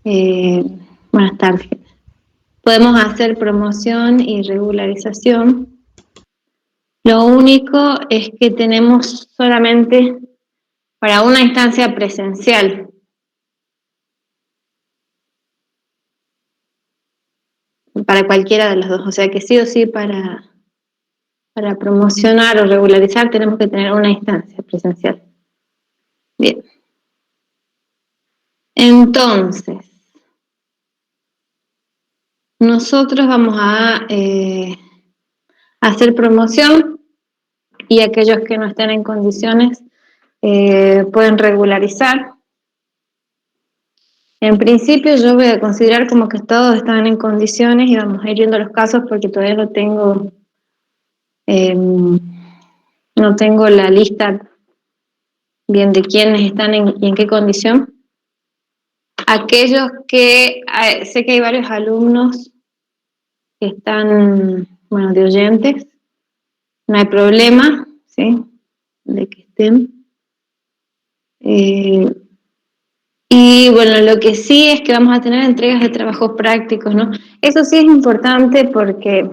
Eh, Buenas tardes. Podemos hacer promoción y regularización. Lo único es que tenemos solamente para una instancia presencial. Para cualquiera de las dos. O sea que sí o sí para promocionar o regularizar tenemos que tener una instancia presencial. Bien. Entonces, nosotros vamos a hacer promoción y aquellos que no estén en condiciones pueden regularizar. En principio yo voy a considerar como que todos están en condiciones y vamos a ir viendo los casos porque todavía no tengo la lista bien de quiénes están y en qué condición. Aquellos que, sé que hay varios alumnos que están, bueno, de oyentes, no hay problema, ¿sí? De que estén. Y bueno, lo que sí es que vamos a tener entregas de trabajos prácticos, ¿no? Eso sí es importante porque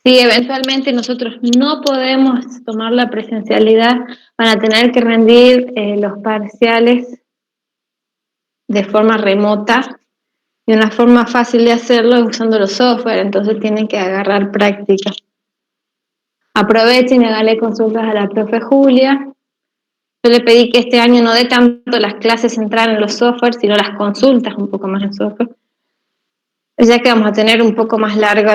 si eventualmente nosotros no podemos tomar la presencialidad, van a tener que rendir los parciales de forma remota y una forma fácil de hacerlo es usando los software, entonces tienen que agarrar práctica. Aprovechen y háganle consultas a la profe Julia. Yo le pedí que este año no dé tanto las clases centradas en los software, sino las consultas un poco más en software, ya que vamos a tener un poco más largo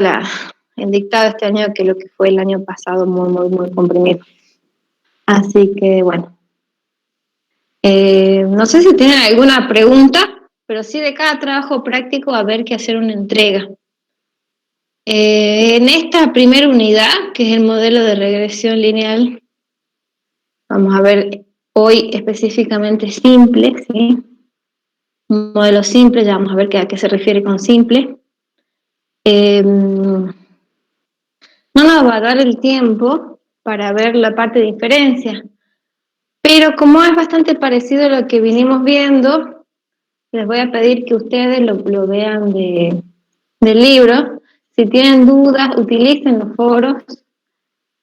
el dictado este año que lo que fue el año pasado, muy comprimido. Así que bueno, no sé si tienen alguna pregunta, pero sí de cada trabajo práctico a ver que hacer una entrega. En esta primera unidad, que es el modelo de regresión lineal, vamos a ver hoy específicamente simple, ¿sí? Un modelo simple, ya vamos a ver a qué se refiere con simple. No nos va a dar el tiempo para ver la parte de diferencia, pero como es bastante parecido a lo que vinimos viendo, les voy a pedir que ustedes lo vean del libro. Si tienen dudas, utilicen los foros.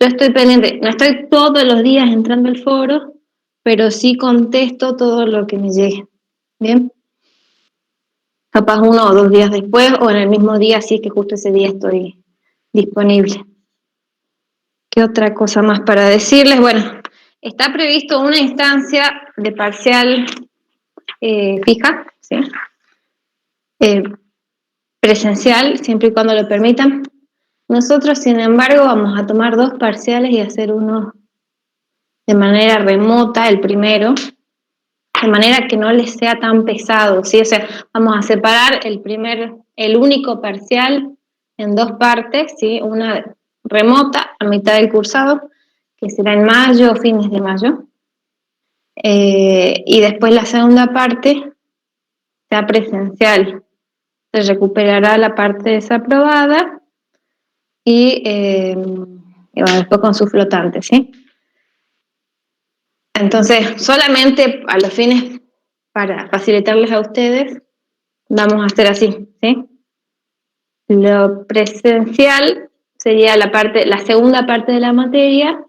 Yo estoy pendiente, no estoy todos los días entrando al foro, pero sí contesto todo lo que me llegue. ¿Bien? Capaz 1 o 2 días después o en el mismo día, si es que justo ese día estoy disponible. ¿Qué otra cosa más para decirles? Bueno, está previsto una instancia de parcial fija, ¿sí? Presencial, siempre y cuando lo permitan. Nosotros, sin embargo, vamos a tomar 2 parciales y hacer uno de manera remota, el primero, de manera que no les sea tan pesado, ¿sí? O sea, vamos a separar el único parcial en 2 partes, ¿sí? Una remota a mitad del cursado, que será en mayo o fines de mayo, y después la segunda parte será presencial. Se recuperará la parte desaprobada y bueno, después con sus flotantes, ¿sí? Entonces, solamente a los fines para facilitarles a ustedes, vamos a hacer así, ¿sí? Lo presencial sería la segunda parte de la materia.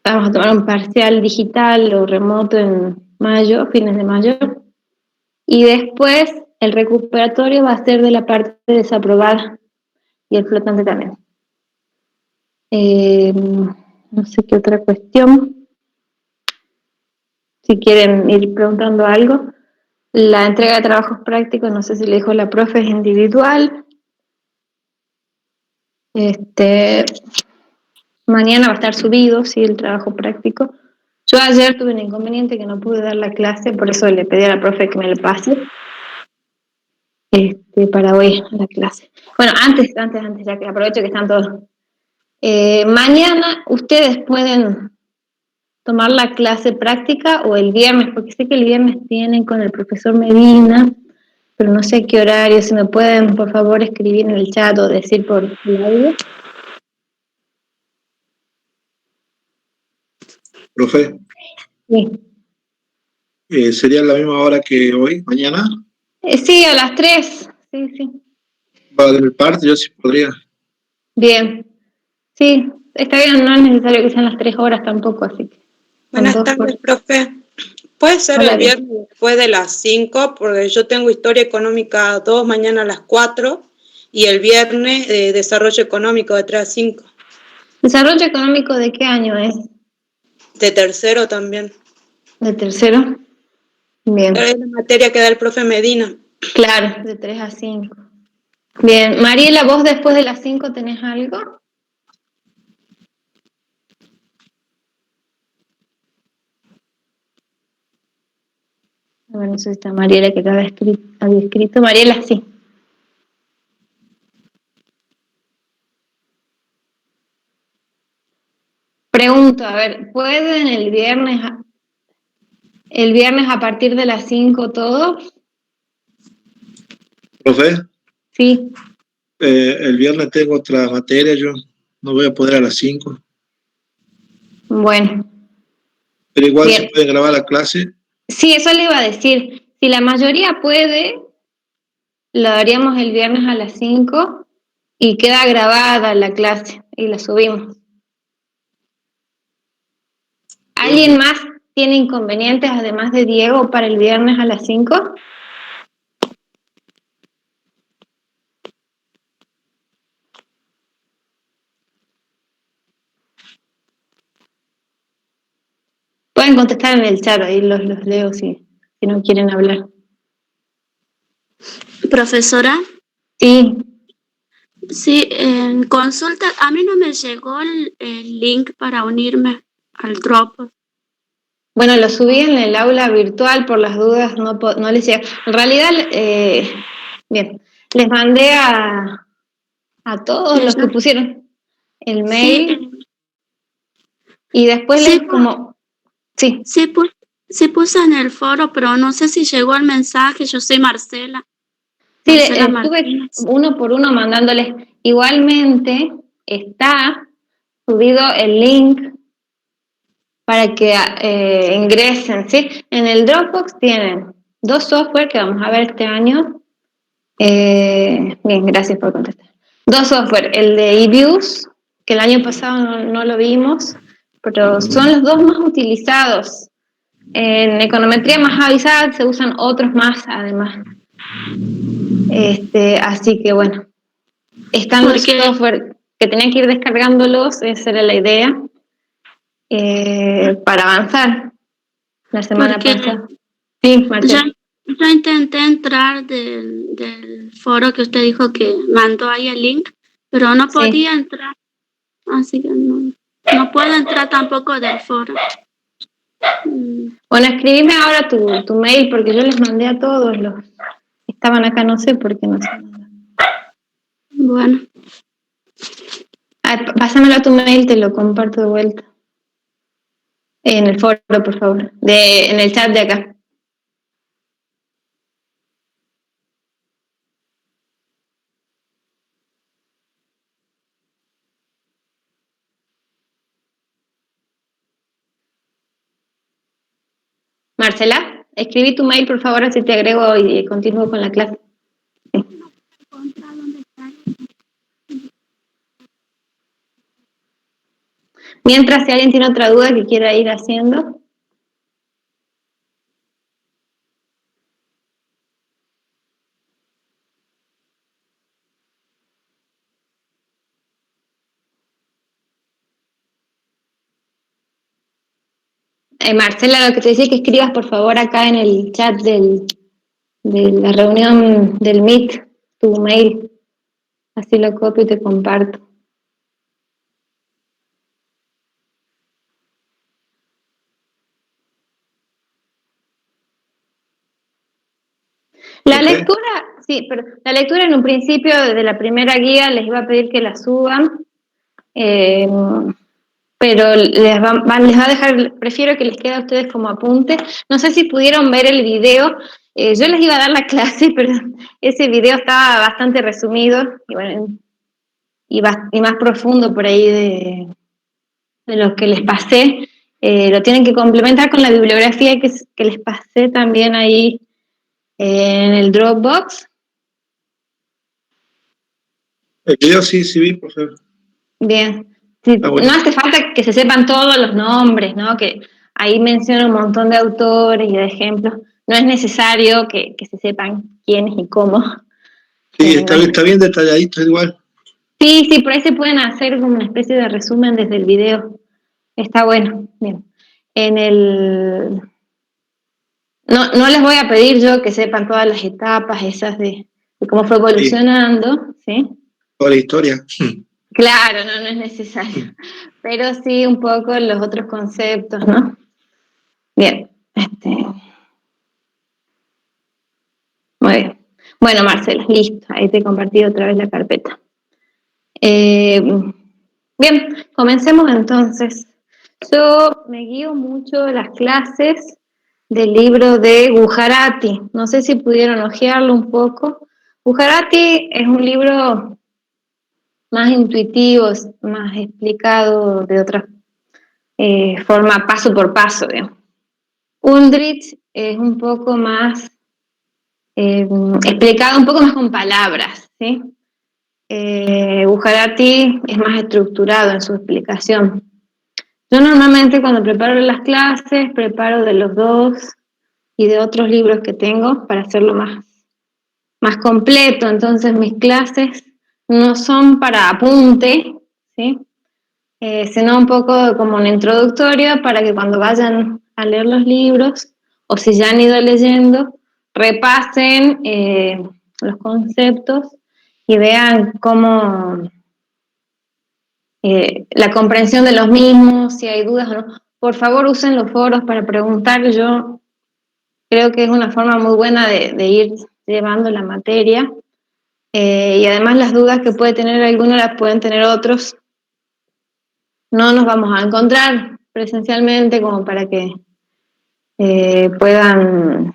Vamos a tomar un parcial digital o remoto en mayo, fines de mayo. Y después el recuperatorio va a ser de la parte desaprobada y el flotante también. No sé qué otra cuestión. Si quieren ir preguntando algo. La entrega de trabajos prácticos, no sé si le dijo la profe, es individual. Mañana va a estar subido, sí, el trabajo práctico. Yo ayer tuve un inconveniente que no pude dar la clase, por eso le pedí a la profe que me lo pase para hoy a la clase. Bueno, antes, ya que aprovecho que están todos. Mañana ustedes pueden tomar la clase práctica o el viernes, porque sé que el viernes tienen con el profesor Medina, pero no sé qué horario. Si me pueden, por favor, escribir en el chat o decir por el audio. Profe. Sí. ¿Sería la misma hora que hoy, mañana? Sí, a las 3. Sí, sí. Va de mi parte, yo sí podría. Bien. Sí, está bien, no es necesario que sean las 3 horas tampoco, así que con Buenas 2 tardes, horas. profe. Puede ser Hola, el bien. viernes después de las 5, porque yo tengo historia económica 2, mañana a las 4, y el viernes desarrollo económico de 3 a 5. ¿Desarrollo económico de qué año es? De tercero también. ¿De tercero? Pero Bien. es la materia que da el profe Medina. Claro, de 3 a 5. Bien. Mariela, ¿vos después de las 5 tenés algo? A ver, no sé si está Mariela que te había escrito. Mariela, sí. Pregunto, a ver, ¿pueden el viernes a partir de las 5 todos? Profe, Sí. el viernes tengo otra materia, yo no voy a poder a las 5, Bueno, pero igual se bien. puede grabar la clase. Sí, eso le iba a decir. Si la mayoría puede, lo haríamos el viernes a las 5 y queda grabada la clase y la subimos. ¿Alguien más tiene inconvenientes además de Diego para el viernes a las 5? Pueden contestar en el chat, ahí los leo si no quieren hablar. Profesora, Sí, sí, en consulta, a mí no me llegó el link para unirme al Dropbox. bueno, lo subí en el aula virtual, por las dudas no les llega. En realidad, bien, les mandé a todos los que pusieron el Sí, mail y después sí, sí, sí, sí puse en el foro, pero no sé si llegó el mensaje. Yo soy Marcela, sí, Marcela estuve Martínez. uno por uno mandándoles. Igualmente está subido el link para que ingresen, ¿sí? En el Dropbox tienen 2 software que vamos a ver este año. Bien, gracias por contestar. 2 software, el de eViews, que el año pasado no lo vimos, pero son los 2 más utilizados. En econometría más avisada se usan otros más, además. Así que bueno, están los Porque, software que tenían que ir descargándolos, esa era la idea, para avanzar la semana porque pasada. Sí, ya, Marcela. yo intenté entrar del foro que usted dijo que mandó ahí el link, pero no Sí. podía entrar, así que no puedo entrar tampoco del foro. Bueno, escribime ahora tu mail porque yo les mandé a todos los que estaban acá, no sé por qué no se mandan. Bueno, Pásamelo a tu mail, te lo comparto de vuelta. En el foro, por favor. En el chat de acá. Marcela, escribí tu mail, por favor, así te agrego y continúo con la clase. Sí. Mientras, si alguien tiene otra duda que quiera ir haciendo. Marcela, lo que te decía es que escribas, por favor, acá en el chat de la reunión del Meet, tu mail. Así lo copio y te comparto. La Profe, lectura, sí, pero la lectura en un principio de la primera guía les iba a pedir que la suban, eh, pero les va a dejar, prefiero que les quede a ustedes como apunte. No sé si pudieron ver el video, yo les iba a dar la clase, pero ese video estaba bastante resumido y, bueno, y más profundo por ahí de lo que les pasé. Lo tienen que complementar con la bibliografía que les pasé también ahí en el Dropbox. El video sí vi, profesor. Bien. Sí, Ah, bueno. no hace falta que se sepan todos los nombres, ¿no? Que ahí menciona un montón de autores y de ejemplos. No es necesario que se sepan quiénes y cómo. Sí, Bueno. está bien detalladito igual. Sí, por ahí se pueden hacer como una especie de resumen desde el video. Está bueno. Bien. No les voy a pedir yo que sepan todas las etapas esas de cómo fue Sí, evolucionando, ¿sí? toda la historia. Claro, no es necesario. Pero sí un poco los otros conceptos, ¿no? Bien. Muy bien. Bueno, Marcela, listo. Ahí te he compartido otra vez la carpeta. Bien, comencemos entonces. Yo me guío mucho de las clases del libro de Gujarati. No sé si pudieron hojearlo un poco. Gujarati es un libro más intuitivo, más explicado de otra forma, paso por paso, digamos. Undrich es un poco más explicado, un poco más con palabras, ¿sí? Gujarati es más estructurado en su explicación. Yo normalmente cuando preparo las clases, preparo de los dos y de otros libros que tengo para hacerlo más completo. Entonces mis clases no son para apunte, ¿sí? Sino un poco como un introductorio para que cuando vayan a leer los libros, o si ya han ido leyendo, repasen los conceptos y vean cómo la comprensión de los mismos, si hay dudas o no. Por favor, usen los foros para preguntar. Yo creo que es una forma muy buena de ir llevando la materia. Y además las dudas que puede tener alguno las pueden tener otros. No nos vamos a encontrar presencialmente como para que puedan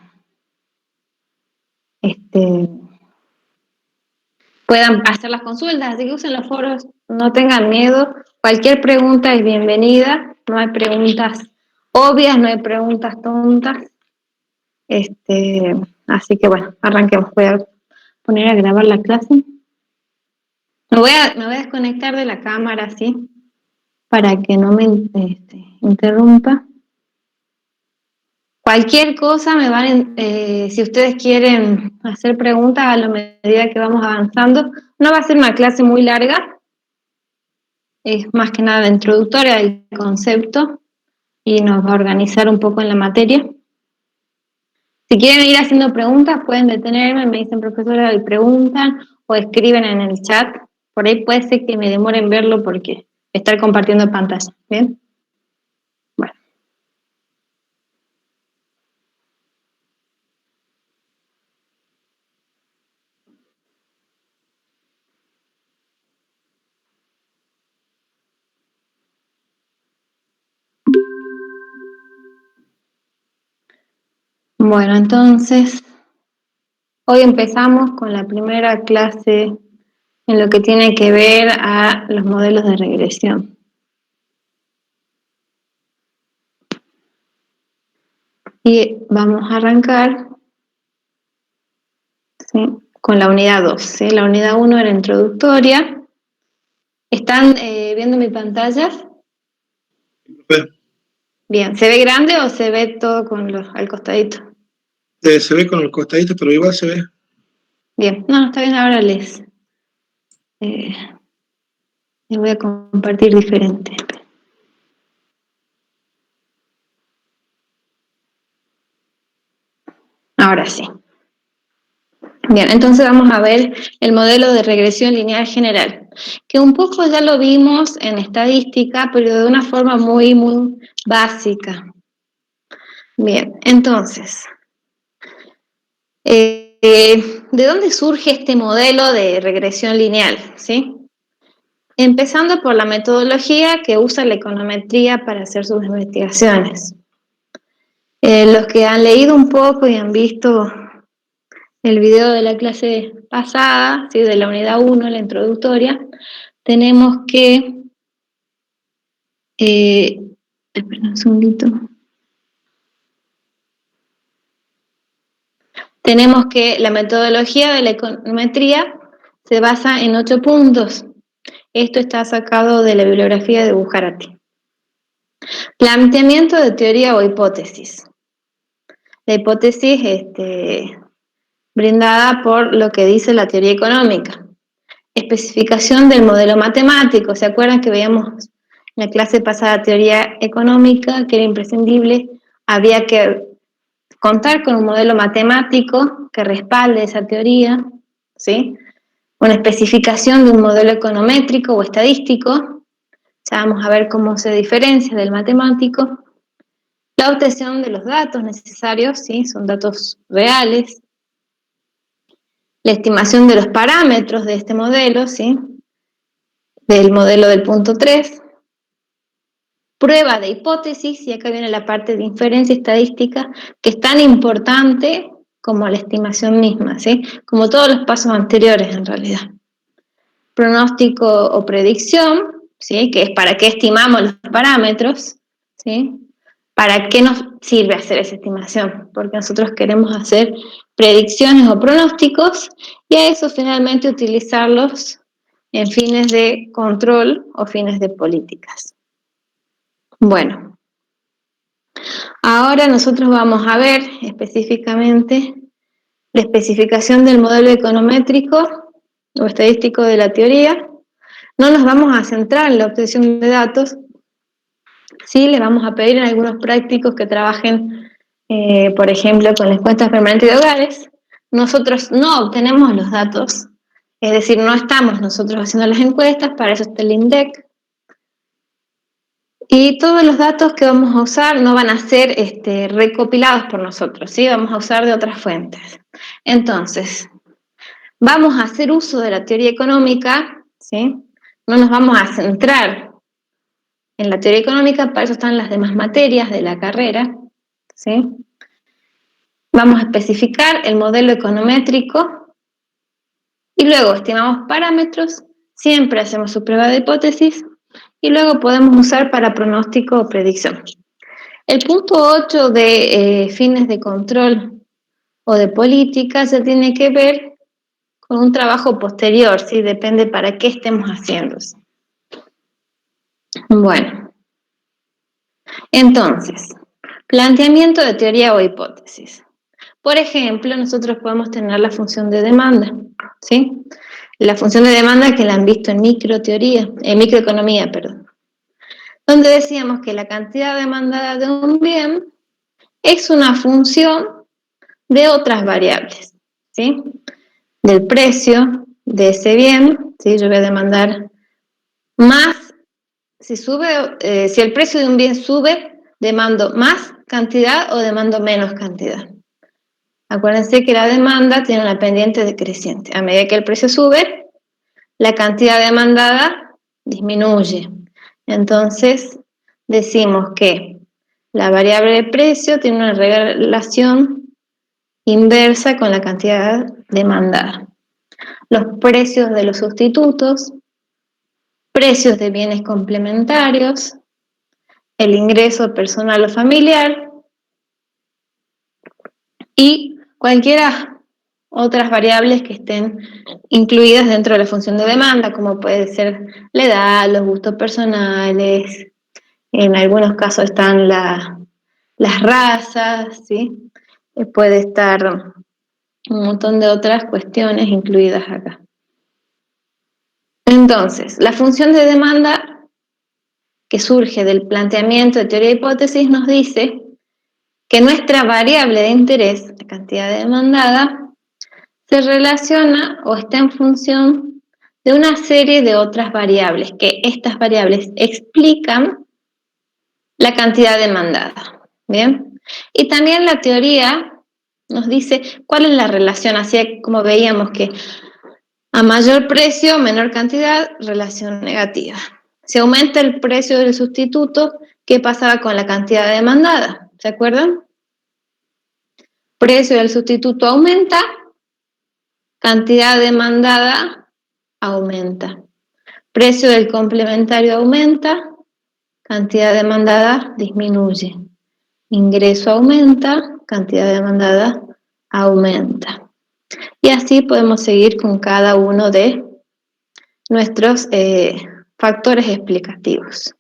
hacer las consultas, así que usen los foros, no tengan miedo, cualquier pregunta es bienvenida, no hay preguntas obvias, no hay preguntas tontas, así que bueno, arranquemos. Voy a poner a grabar la clase. Me voy a desconectar de la cámara, ¿sí? Para que no me interrumpa. Cualquier cosa si ustedes quieren hacer preguntas a la medida que vamos avanzando. No va a ser una clase muy larga, es más que nada introductoria del concepto y nos va a organizar un poco en la materia. Si quieren ir haciendo preguntas, pueden detenerme, me dicen profesora, y preguntan o escriben en el chat. Por ahí puede ser que me demore en verlo porque estar compartiendo pantalla. ¿Bien? Bueno. Bueno, entonces, hoy empezamos con la primera clase en lo que tiene que ver a los modelos de regresión. Y vamos a arrancar, ¿sí?, con la unidad 2. ¿Sí? La unidad 1 era introductoria. ¿Están viendo mi pantalla? Bien, ¿se ve grande o se ve todo al costadito? Se ve con el costadito, pero igual se ve. Bien, no, está bien, ahora les voy a compartir diferente. Ahora sí. Bien, entonces vamos a ver el modelo de regresión lineal general, que un poco ya lo vimos en estadística, pero de una forma muy, muy básica. Bien, entonces, ¿de dónde surge este modelo de regresión lineal? ¿Sí? Empezando por la metodología que usa la econometría para hacer sus investigaciones. Los que han leído un poco y han visto el video de la clase pasada, ¿sí?, de la unidad 1, la introductoria, tenemos que Espera un segundito. Tenemos que la metodología de la econometría se basa en 8 puntos. Esto está sacado de la bibliografía de Bujarati. Planteamiento de teoría o hipótesis. La hipótesis brindada por lo que dice la teoría económica. Especificación del modelo matemático. ¿Se acuerdan que veíamos en la clase pasada teoría económica, que era imprescindible? Había que contar con un modelo matemático que respalde esa teoría, ¿sí? Una especificación de un modelo econométrico o estadístico. Ya vamos a ver cómo se diferencia del matemático. La obtención de los datos necesarios, ¿sí? Son datos reales. La estimación de los parámetros de este modelo, ¿sí? Del modelo del punto 3. Prueba de hipótesis, y acá viene la parte de inferencia estadística, que es tan importante como la estimación misma, ¿sí? Como todos los pasos anteriores en realidad. Pronóstico o predicción, ¿sí? Que es para qué estimamos los parámetros, ¿sí? ¿Para qué nos sirve hacer esa estimación? Porque nosotros queremos hacer predicciones o pronósticos y a eso finalmente utilizarlos en fines de control o fines de políticas. Bueno, ahora nosotros vamos a ver específicamente la especificación del modelo econométrico o estadístico de la teoría. No nos vamos a centrar en la obtención de datos, sí le vamos a pedir a algunos prácticos que trabajen, por ejemplo, con las encuestas permanentes de hogares. Nosotros no obtenemos los datos, es decir, no estamos nosotros haciendo las encuestas, para eso está el INDEC. Y todos los datos que vamos a usar no van a ser recopilados por nosotros, ¿sí? Vamos a usar de otras fuentes. Entonces, vamos a hacer uso de la teoría económica, ¿sí? No nos vamos a centrar en la teoría económica, para eso están las demás materias de la carrera, ¿sí? Vamos a especificar el modelo econométrico y luego estimamos parámetros, siempre hacemos su prueba de hipótesis y luego podemos usar para pronóstico o predicción. El punto 8 de fines de control o de política se tiene que ver con un trabajo posterior, ¿sí? Depende para qué estemos haciendo. Bueno, entonces, planteamiento de teoría o hipótesis. Por ejemplo, nosotros podemos tener la función de demanda, ¿sí? La función de demanda que la han visto en microeconomía, perdón, donde decíamos que la cantidad demandada de un bien es una función de otras variables, ¿sí? Del precio de ese bien, ¿sí? Yo voy a demandar más, si el precio de un bien sube, demando más cantidad o demando menos cantidad. Acuérdense que la demanda tiene una pendiente decreciente. A medida que el precio sube, la cantidad demandada disminuye. Entonces, decimos que la variable de precio tiene una relación inversa con la cantidad demandada. Los precios de los sustitutos, precios de bienes complementarios, el ingreso personal o familiar y cualquiera otras variables que estén incluidas dentro de la función de demanda, como puede ser la edad, los gustos personales, en algunos casos están las razas, ¿sí? Puede estar un montón de otras cuestiones incluidas acá. Entonces, la función de demanda que surge del planteamiento de teoría de hipótesis nos dice que nuestra variable de interés, la cantidad demandada, se relaciona o está en función de una serie de otras variables, que estas variables explican la cantidad demandada. ¿Bien? Y también la teoría nos dice cuál es la relación, así como veíamos que a mayor precio, menor cantidad, relación negativa. Si aumenta el precio del sustituto, ¿qué pasaba con la cantidad demandada? ¿Se acuerdan? Precio del sustituto aumenta, cantidad demandada aumenta. Precio del complementario aumenta, cantidad demandada disminuye. Ingreso aumenta, cantidad demandada aumenta. Y así podemos seguir con cada uno de nuestros factores explicativos.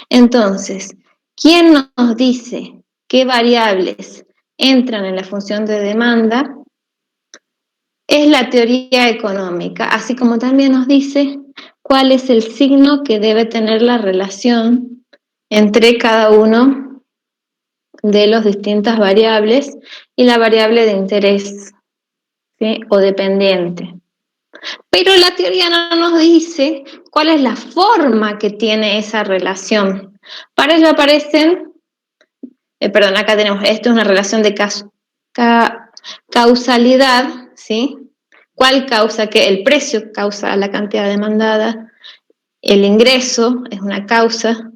Entonces, ¿quién nos dice qué variables entran en la función de demanda? Es la teoría económica, así como también nos dice cuál es el signo que debe tener la relación entre cada uno de las distintas variables y la variable de interés, ¿sí? O dependiente. Pero la teoría no nos dice cuál es la forma que tiene esa relación. Para ello aparecen, acá tenemos, esto es una relación de causalidad, ¿sí? ¿Cuál causa? Que el precio causa la cantidad demandada, el ingreso es una causa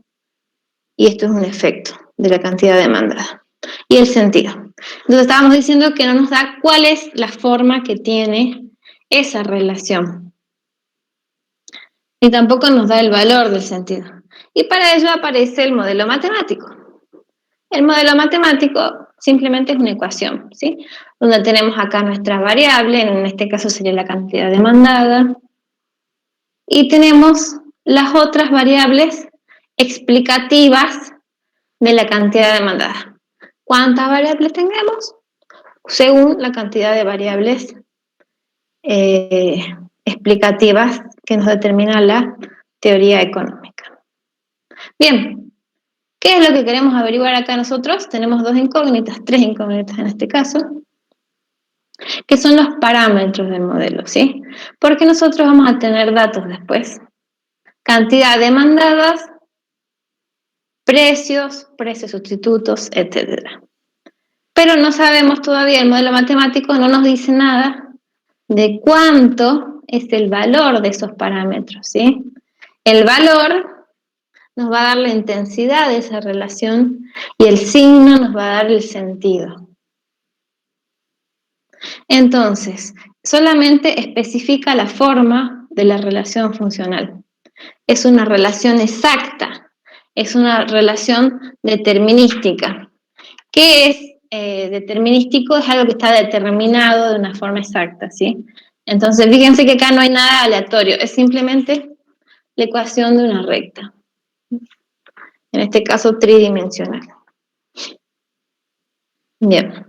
y esto es un efecto de la cantidad demandada. Y el sentido. Entonces estábamos diciendo que no nos da cuál es la forma que tiene esa relación. Y tampoco nos da el valor del sentido. Y para ello aparece el modelo matemático. El modelo matemático simplemente es una ecuación, ¿sí? Donde tenemos acá nuestra variable, en este caso sería la cantidad demandada, y tenemos las otras variables explicativas de la cantidad demandada. ¿Cuántas variables tengamos? Según la cantidad de variables explicativas que nos determina la teoría económica. Bien, ¿qué es lo que queremos averiguar acá nosotros? Tenemos tres incógnitas en este caso, que son los parámetros del modelo, ¿sí? Porque nosotros vamos a tener datos después. Cantidad demandadas, precios sustitutos, etc. Pero no sabemos todavía, el modelo matemático no nos dice nada de cuánto es el valor de esos parámetros, ¿sí? El valor nos va a dar la intensidad de esa relación y el signo nos va a dar el sentido. Entonces, solamente especifica la forma de la relación funcional. Es una relación exacta, es una relación determinística. ¿Qué es determinístico? Es algo que está determinado de una forma exacta, ¿sí? Entonces, fíjense que acá no hay nada aleatorio, es simplemente la ecuación de una recta. En este caso, tridimensional. Bien.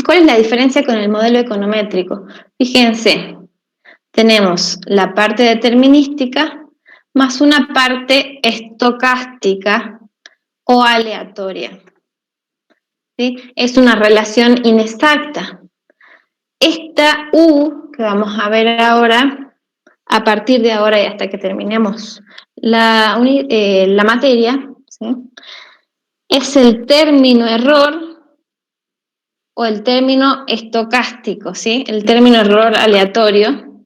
¿Cuál es la diferencia con el modelo econométrico? Fíjense, tenemos la parte determinística más una parte estocástica o aleatoria. ¿Sí? Es una relación inexacta. Esta U, que vamos a ver ahora, a partir de ahora y hasta que terminemos la materia, ¿sí? Es el término error o el término estocástico, ¿sí? El término error aleatorio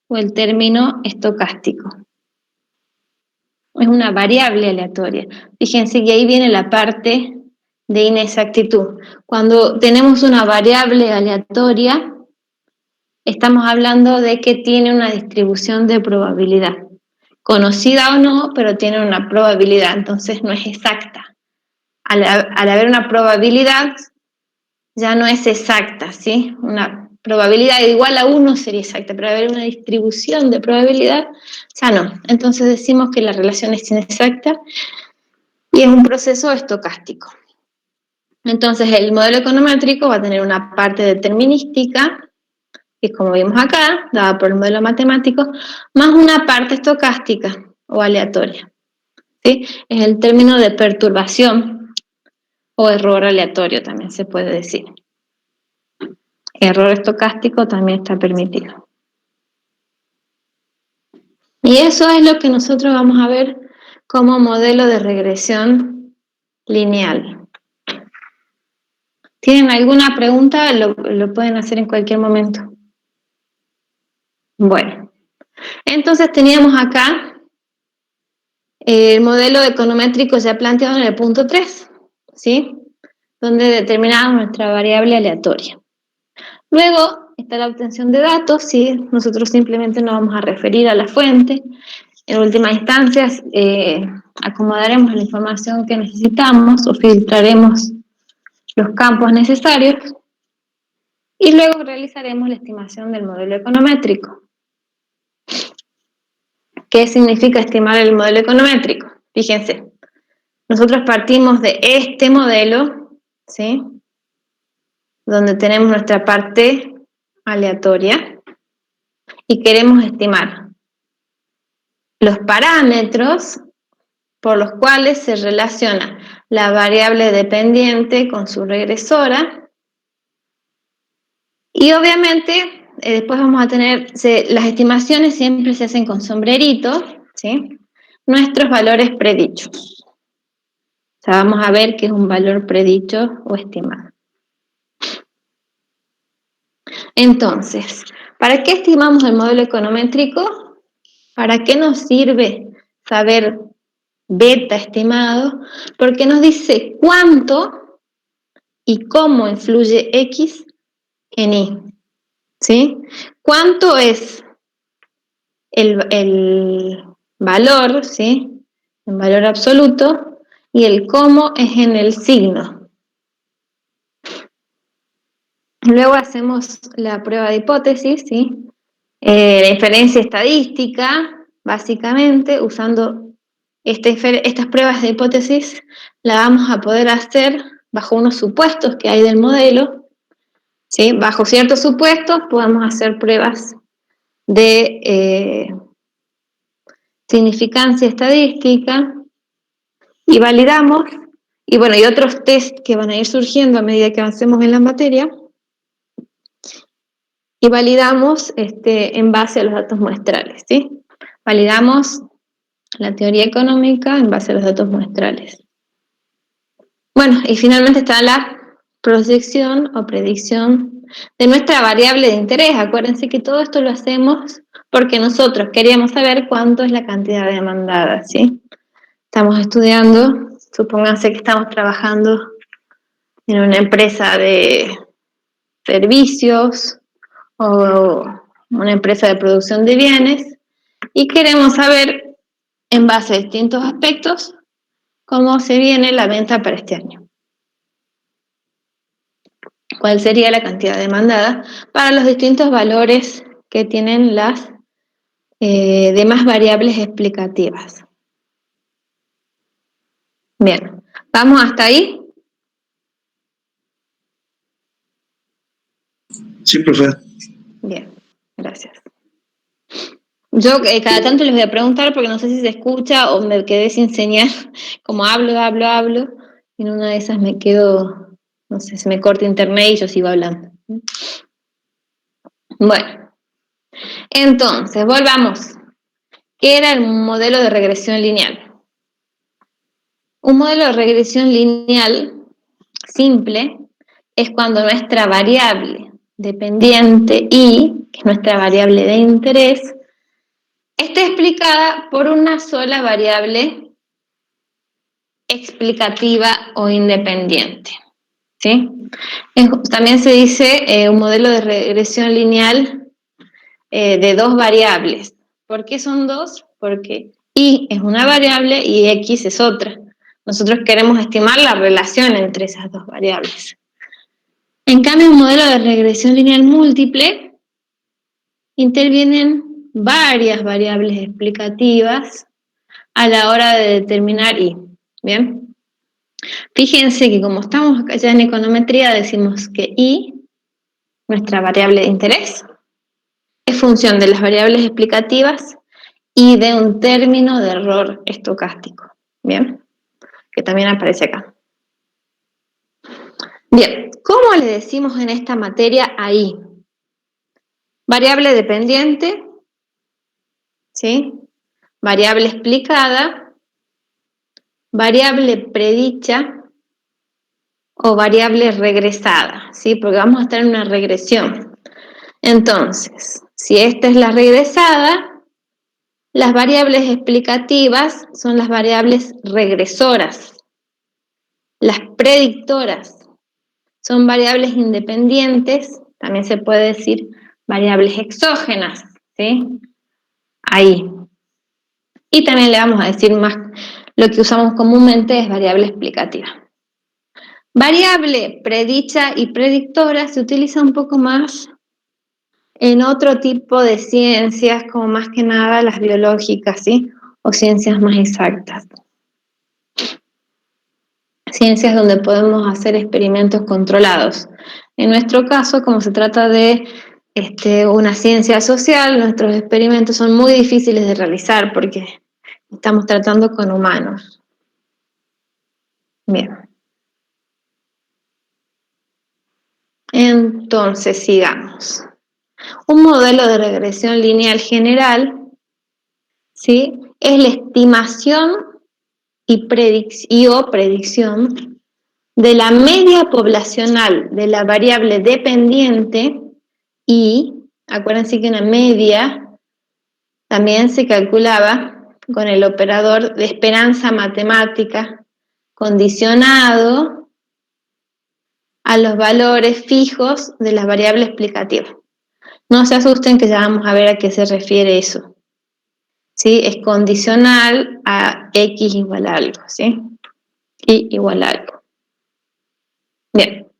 o el término estocástico. Es una variable aleatoria. Fíjense que ahí viene la parte de inexactitud. Cuando tenemos una variable aleatoria, estamos hablando de que tiene una distribución de probabilidad. Conocida o no, pero tiene una probabilidad, entonces no es exacta. Al haber una probabilidad, ya no es exacta, ¿sí? Una probabilidad igual a 1 sería exacta, pero al haber una distribución de probabilidad, ya no. Entonces decimos que la relación es inexacta y es un proceso estocástico. Entonces el modelo econométrico va a tener una parte determinística, que es como vimos acá, dada por el modelo matemático, más una parte estocástica o aleatoria, ¿sí? Es el término de perturbación o error aleatorio también se puede decir. Error estocástico también está permitido. Y eso es lo que nosotros vamos a ver como modelo de regresión lineal. ¿Tienen alguna pregunta? Lo pueden hacer en cualquier momento. Bueno, entonces teníamos acá el modelo econométrico ya planteado en el punto 3, ¿sí? Donde determinamos nuestra variable aleatoria. Luego está la obtención de datos, ¿sí? Nosotros simplemente nos vamos a referir a la fuente. En última instancia, acomodaremos la información que necesitamos o filtraremos los campos necesarios y luego realizaremos la estimación del modelo econométrico. ¿Qué significa estimar el modelo econométrico? Fíjense, nosotros partimos de este modelo, ¿sí?, donde tenemos nuestra parte aleatoria y queremos estimar los parámetros por los cuales se relaciona la variable dependiente con su regresora. Y obviamente, después vamos a tener, las estimaciones siempre se hacen con sombreritos, ¿sí?, nuestros valores predichos. O sea, vamos a ver qué es un valor predicho o estimado. Entonces, ¿para qué estimamos el modelo econométrico? ¿Para qué nos sirve saber beta estimado? Porque nos dice cuánto y cómo influye X en Y, ¿sí? ¿Cuánto es el valor, ¿sí?, en valor absoluto, y el cómo es en el signo? Luego hacemos la prueba de hipótesis, ¿sí? La inferencia estadística, básicamente, usando estas pruebas de hipótesis, la vamos a poder hacer bajo unos supuestos que hay del modelo, ¿sí? Bajo ciertos supuestos podemos hacer pruebas de significancia estadística y validamos, y bueno, y otros test que van a ir surgiendo a medida que avancemos en la materia, y validamos en base a los datos muestrales, ¿sí? Validamos la teoría económica en base a los datos muestrales. Bueno, y finalmente está la proyección o predicción de nuestra variable de interés. Acuérdense que todo esto lo hacemos porque nosotros queríamos saber cuánto es la cantidad demandada, ¿sí? Estamos estudiando, supónganse que estamos trabajando en una empresa de servicios o una empresa de producción de bienes y queremos saber, en base a distintos aspectos, cómo se viene la venta para este año. ¿Cuál sería la cantidad demandada para los distintos valores que tienen las demás variables explicativas? Bien, ¿vamos hasta ahí? Sí, profe. Bien, gracias. Yo cada tanto les voy a preguntar porque no sé si se escucha o me quedé sin señal, como hablo, y en una de esas me quedo, no sé, se me corta internet y yo sigo hablando. Bueno, entonces, volvamos. ¿Qué era el modelo de regresión lineal? Un modelo de regresión lineal simple es cuando nuestra variable dependiente Y, que es nuestra variable de interés, está explicada por una sola variable explicativa o independiente, ¿sí? También se dice un modelo de regresión lineal de dos variables. ¿Por qué son dos? Porque Y es una variable y X es otra. Nosotros queremos estimar la relación entre esas dos variables. En cambio, en un modelo de regresión lineal múltiple intervienen varias variables explicativas a la hora de determinar Y. ¿Bien? Fíjense que como estamos acá ya en econometría, decimos que Y, nuestra variable de interés, es función de las variables explicativas y de un término de error estocástico. ¿Bien? Que también aparece acá. Bien, ¿cómo le decimos en esta materia a Y? Variable dependiente, ¿sí? Variable explicada, variable predicha o variable regresada, ¿sí? Porque vamos a estar en una regresión. Entonces, si esta es la regresada, las variables explicativas son las variables regresoras. Las predictoras son variables independientes, también se puede decir variables exógenas, ¿sí? Ahí. Y también le vamos a decir más, lo que usamos comúnmente es variable explicativa. Variable predicha y predictora se utiliza un poco más en otro tipo de ciencias, como más que nada las biológicas, ¿sí? O ciencias más exactas. Ciencias donde podemos hacer experimentos controlados. En nuestro caso, como se trata de una ciencia social, nuestros experimentos son muy difíciles de realizar porque estamos tratando con humanos. Bien. Entonces, sigamos. Un modelo de regresión lineal general, ¿sí? Es la estimación o predicción de la media poblacional de la variable dependiente y, acuérdense que una media también se calculaba con el operador de esperanza matemática condicionado a los valores fijos de las variables explicativas. No se asusten que ya vamos a ver a qué se refiere eso. ¿Sí? Es condicional a x igual a algo, ¿sí? Y igual a algo. Bien.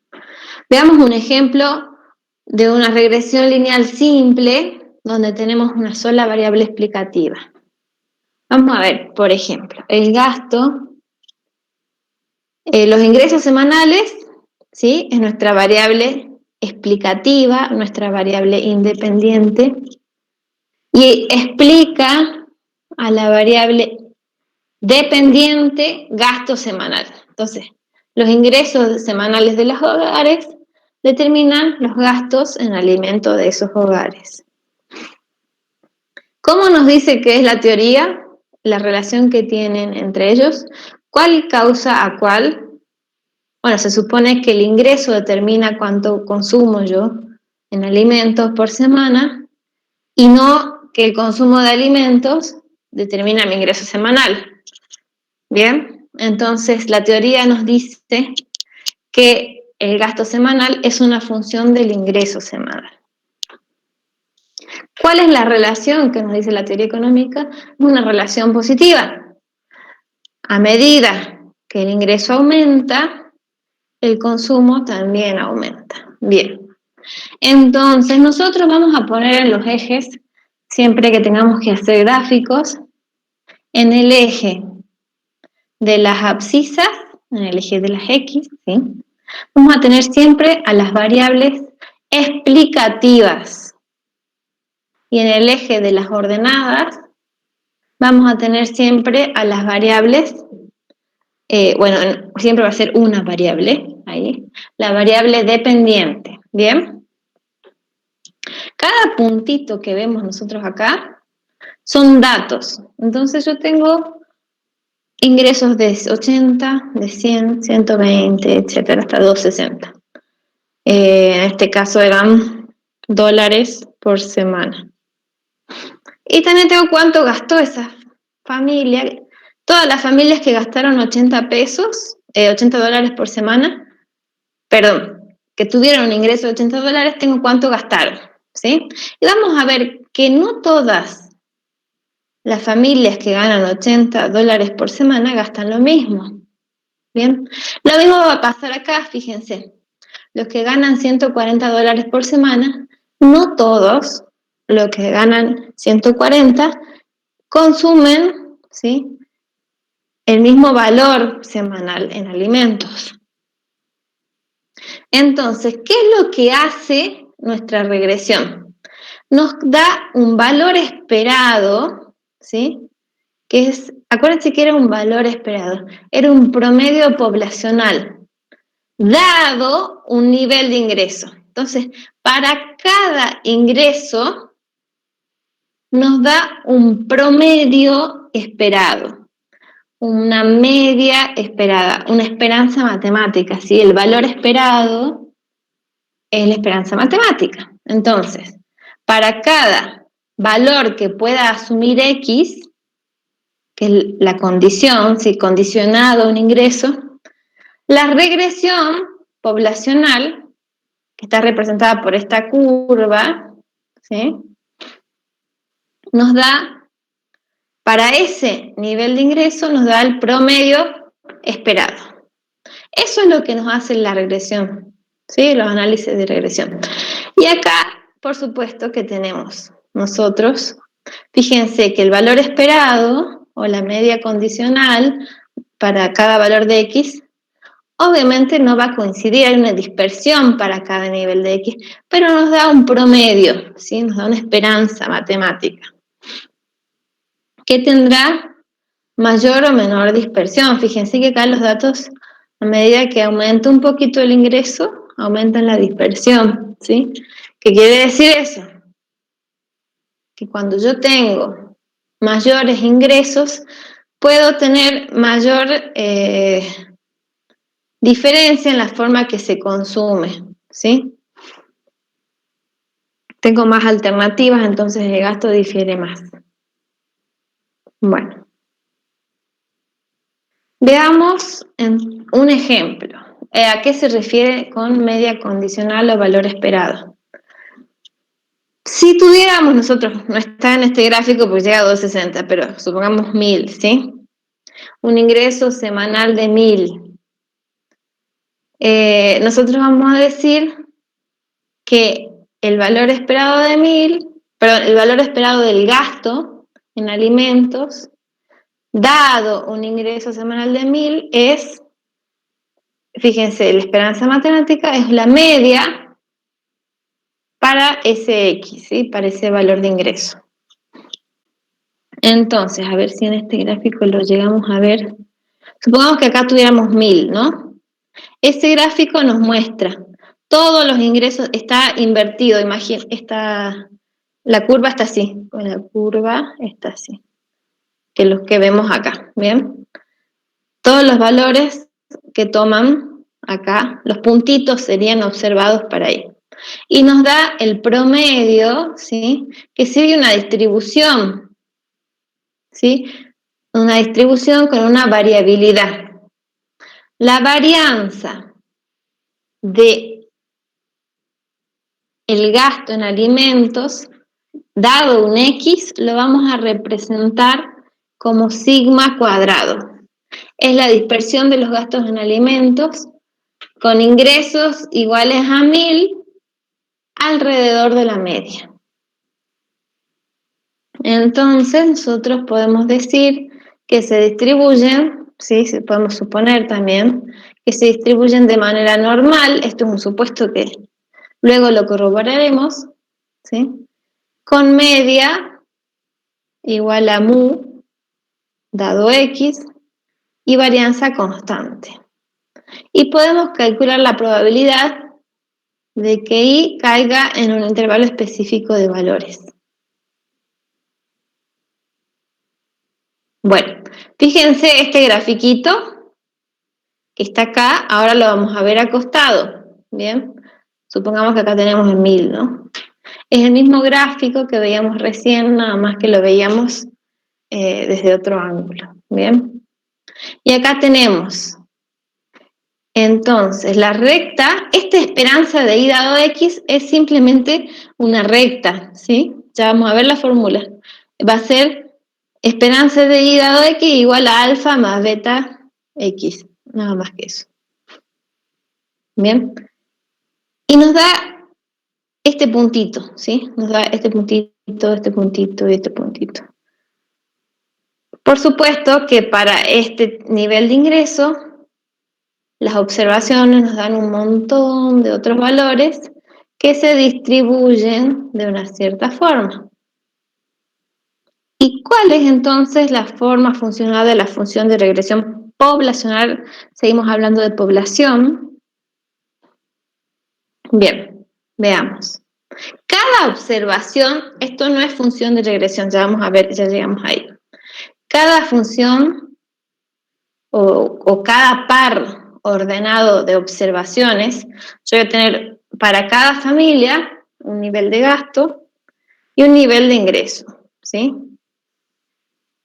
Veamos un ejemplo de una regresión lineal simple donde tenemos una sola variable explicativa. Vamos a ver, por ejemplo, el gasto, los ingresos semanales, ¿sí? Es nuestra variable explicativa, nuestra variable independiente, y explica a la variable dependiente gasto semanal. Entonces, los ingresos semanales de los hogares determinan los gastos en alimento de esos hogares. ¿Cómo nos dice qué es la teoría? La relación que tienen entre ellos. ¿Cuál causa a cuál? Bueno, se supone que el ingreso determina cuánto consumo yo en alimentos por semana y no que el consumo de alimentos determina mi ingreso semanal. Bien, entonces la teoría nos dice que el gasto semanal es una función del ingreso semanal. ¿Cuál es la relación que nos dice la teoría económica? Una relación positiva. A medida que el ingreso aumenta, el consumo también aumenta. Bien, entonces nosotros vamos a poner en los ejes, siempre que tengamos que hacer gráficos, en el eje de las abscisas, en el eje de las X, ¿sí? Vamos a tener siempre a las variables explicativas. Y en el eje de las ordenadas, vamos a tener siempre a las variables, siempre va a ser una variable, ahí, la variable dependiente, ¿bien? Cada puntito que vemos nosotros acá son datos. Entonces yo tengo ingresos de 80, de 100, 120, etcétera, hasta 260. En este caso eran dólares por semana. Y también tengo cuánto gastó esa familia. Todas las familias que gastaron 80 dólares por semana, que tuvieron un ingreso de 80 dólares, tengo cuánto gastaron, ¿sí? Y vamos a ver que no todas las familias que ganan 80 dólares por semana gastan lo mismo, ¿bien? Lo mismo va a pasar acá, fíjense. Los que ganan 140 dólares por semana, no todos los que ganan 140 consumen, ¿sí?, el mismo valor semanal en alimentos. Entonces, ¿qué es lo que hace nuestra regresión? Nos da un valor esperado, ¿sí? Que es, acuérdense que era un valor esperado, era un promedio poblacional, dado un nivel de ingreso. Entonces, para cada ingreso nos da un promedio esperado, una media esperada, una esperanza matemática, ¿sí? El valor esperado es la esperanza matemática. Entonces, para cada valor que pueda asumir X, que es la condición, si condicionado a un ingreso, la regresión poblacional, que está representada por esta curva, ¿sí?, nos da para ese nivel de ingreso nos da el promedio esperado. Eso es lo que nos hace la regresión, ¿sí? Los análisis de regresión. Y acá, por supuesto, que tenemos nosotros, fíjense que el valor esperado o la media condicional para cada valor de X, obviamente no va a coincidir, hay una dispersión para cada nivel de X, pero nos da un promedio, ¿sí? Nos da una esperanza matemática, que tendrá mayor o menor dispersión. Fíjense que acá los datos, a medida que aumenta un poquito el ingreso, aumentan la dispersión, ¿sí? ¿Qué quiere decir eso? Que cuando yo tengo mayores ingresos, puedo tener mayor diferencia en la forma que se consume, ¿sí? Tengo más alternativas, entonces el gasto difiere más. Bueno. Veamos un ejemplo. ¿A qué se refiere con media condicional o valor esperado? Si tuviéramos nosotros, no está en este gráfico porque llega a 260, pero supongamos 1000, ¿sí? Un ingreso semanal de 1000. Nosotros vamos a decir que el valor esperado de 1000, perdón, el valor esperado del gasto en alimentos, dado un ingreso semanal de 1000, es, fíjense, la esperanza matemática es la media para ese X, ¿sí? Para ese valor de ingreso. Entonces, a ver si en este gráfico lo llegamos a ver. Supongamos que acá tuviéramos 1000, ¿no? Ese gráfico nos muestra todos los ingresos, está invertido, imagínate, la curva está así, la curva está así, que los que vemos acá, ¿bien? Todos los valores que toman acá, los puntitos serían observados para ahí. Y nos da el promedio, ¿sí? Que sigue una distribución, ¿sí? Una distribución con una variabilidad. La varianza de el gasto en alimentos, dado un X, lo vamos a representar como sigma cuadrado. Es la dispersión de los gastos en alimentos con ingresos iguales a 1000 alrededor de la media. Entonces, nosotros podemos decir que se distribuyen, ¿sí? Podemos suponer también que se distribuyen de manera normal, esto es un supuesto que luego lo corroboraremos, ¿sí? Con media igual a mu dado X y varianza constante. Y podemos calcular la probabilidad de que Y caiga en un intervalo específico de valores. Bueno, fíjense este grafiquito que está acá, ahora lo vamos a ver acostado, ¿bien? Supongamos que acá tenemos el 1000, ¿no? Es el mismo gráfico que veíamos recién, nada más que lo veíamos desde otro ángulo, ¿bien? Y acá tenemos, entonces, la recta, esta esperanza de Y dado X es simplemente una recta, ¿sí? Ya vamos a ver la fórmula. Va a ser esperanza de Y dado X igual a alfa más beta X, nada más que eso. ¿Bien? Y nos da este puntito, ¿sí? Nos da este puntito y este puntito. Por supuesto que para este nivel de ingreso, las observaciones nos dan un montón de otros valores que se distribuyen de una cierta forma. ¿Y cuál es entonces la forma funcional de la función de regresión poblacional? Seguimos hablando de población. Bien, veamos. Cada observación, esto no es función de regresión, ya vamos a ver, ya llegamos ahí. Cada función o cada par ordenado de observaciones, yo voy a tener para cada familia un nivel de gasto y un nivel de ingreso, ¿sí?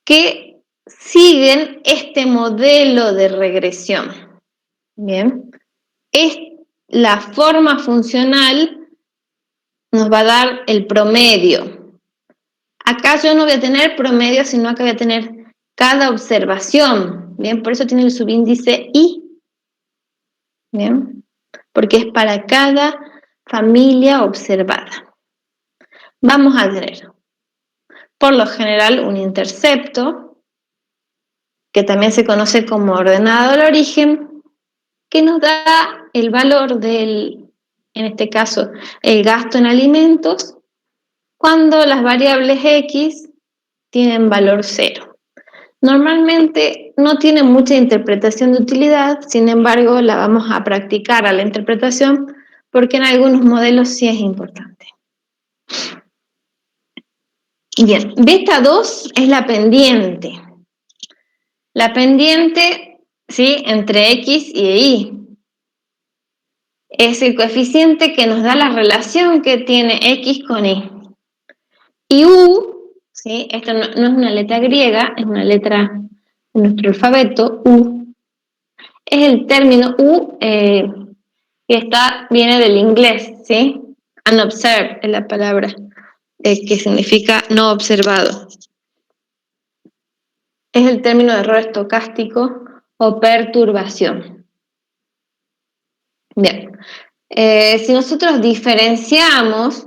Que siguen este modelo de regresión. Bien, es la forma funcional nos va a dar el promedio. acá yo no voy a tener promedio, sino que voy a tener cada observación, ¿bien? Por eso tiene el subíndice I, ¿bien? Porque es para cada familia observada. Vamos a tener, por lo general, un intercepto, que también se conoce como ordenado al origen, que nos da el valor del, en este caso, el gasto en alimentos, cuando las variables X tienen valor 0. Normalmente no tiene mucha interpretación de utilidad, sin embargo la vamos a practicar a la interpretación porque en algunos modelos sí es importante. Bien, beta 2 es la pendiente. La pendiente, ¿sí?, entre X y Y. Es el coeficiente que nos da la relación que tiene X con Y. Y U, ¿sí?, esto no es una letra griega, es una letra de nuestro alfabeto, U. Es el término U que viene del inglés, ¿sí? Unobserved es la palabra que significa no observado. Es el término de error estocástico o perturbación. Bien. Si nosotros diferenciamos,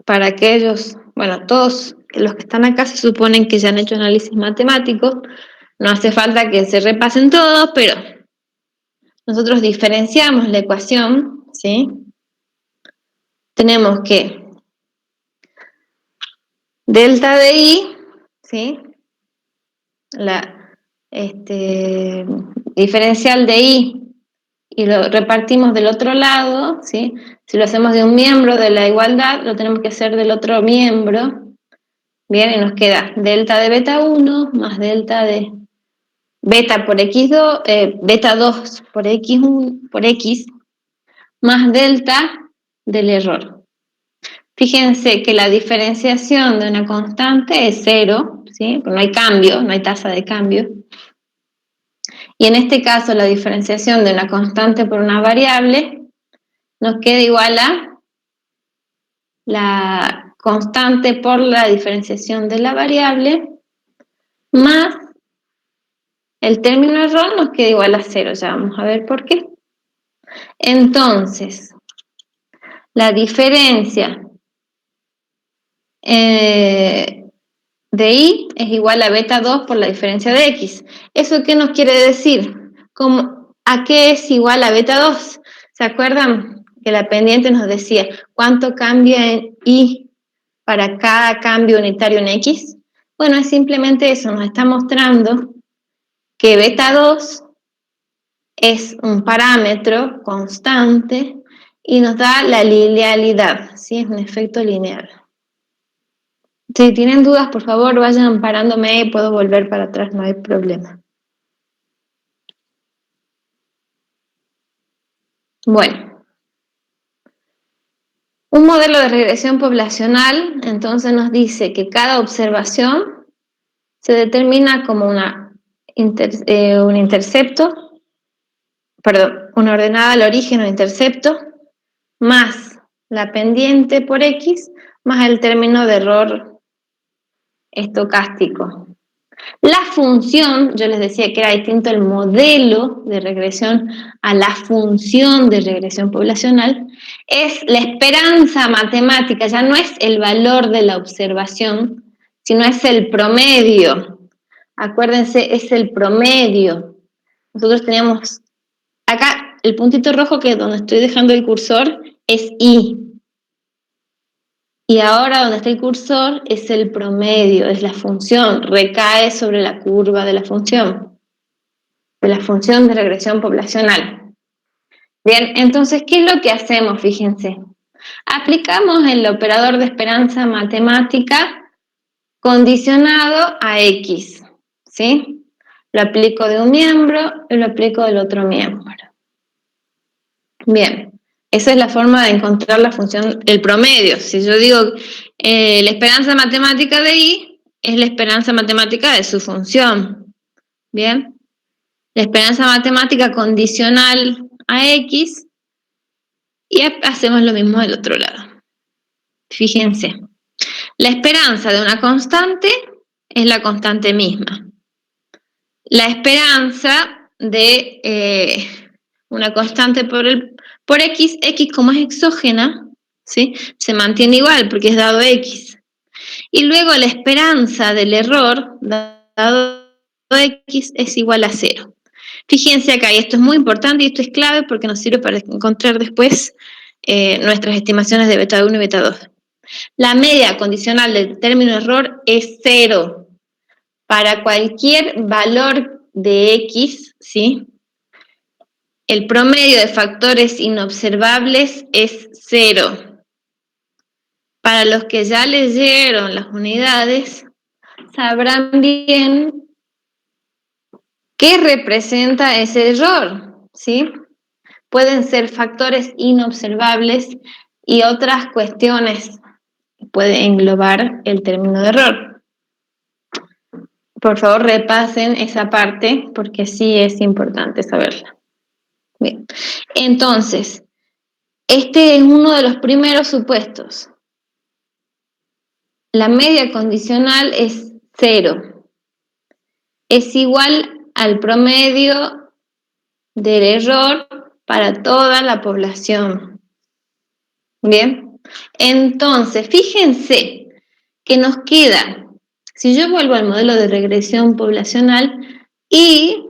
para aquellos, bueno, todos los que están acá se suponen que ya han hecho análisis matemático, no hace falta que se repasen todos, pero nosotros diferenciamos la ecuación, ¿sí? Tenemos que delta de I, ¿sí?, la diferencial de I, y lo repartimos del otro lado, ¿sí? Si lo hacemos de un miembro de la igualdad, lo tenemos que hacer del otro miembro. Bien, y nos queda delta de beta 1 más delta de beta por x2, beta 2 por x1 por x, más delta del error. Fíjense que la diferenciación de una constante es 0, ¿sí? Porque no hay cambio, no hay tasa de cambio. Y en este caso la diferenciación de una constante por una variable nos queda igual a la constante por la diferenciación de la variable más el término error nos queda igual a 0. Ya vamos a ver por qué. Entonces, la diferencia de Y es igual a beta 2 por la diferencia de X. ¿Eso qué nos quiere decir? ¿A qué es igual a beta 2? ¿Se acuerdan que la pendiente nos decía cuánto cambia en Y para cada cambio unitario en X? Bueno, es simplemente eso, nos está mostrando que beta 2 es un parámetro constante y nos da la linealidad, ¿sí? Es un efecto lineal. Si tienen dudas, por favor, vayan parándome y puedo volver para atrás, no hay problema. Bueno, un modelo de regresión poblacional entonces nos dice que cada observación se determina como un intercepto, perdón, una ordenada al origen o intercepto, más la pendiente por X, más el término de error estocástico. La función, yo les decía que era distinto el modelo de regresión a la función de regresión poblacional, es la esperanza matemática, ya no es el valor de la observación, sino es el promedio. Acuérdense, es el promedio. Nosotros teníamos acá el puntito rojo, que es donde estoy dejando el cursor, es I. Y ahora donde está el cursor es el promedio, es la función, recae sobre la curva de la función de regresión poblacional. Bien, entonces, ¿qué es lo que hacemos? Fíjense, aplicamos el operador de esperanza matemática condicionado a X, ¿sí? Lo aplico de un miembro y lo aplico del otro miembro. Bien. Esa es la forma de encontrar la función, el promedio. Si yo digo la esperanza matemática de Y, es la esperanza matemática de su función. ¿Bien? La esperanza matemática condicional a X, y hacemos lo mismo del otro lado. Fíjense. La esperanza de una constante es la constante misma. La esperanza de una constante por X como es exógena, ¿sí? Se mantiene igual porque es dado X. Y luego la esperanza del error dado X es igual a 0. Fíjense acá, y esto es muy importante y esto es clave porque nos sirve para encontrar después nuestras estimaciones de beta 1 y beta 2. La media condicional del término error es 0. Para cualquier valor de X, ¿sí? El promedio de factores inobservables es 0. Para los que ya leyeron las unidades, sabrán bien qué representa ese error, ¿sí? Pueden ser factores inobservables y otras cuestiones que pueden englobar el término de error. Por favor, repasen esa parte porque sí es importante saberla. Bien. Entonces, este es uno de los primeros supuestos. La media condicional es 0. Es igual al promedio del error para toda la población. Bien. Entonces, fíjense que nos queda, si yo vuelvo al modelo de regresión poblacional, y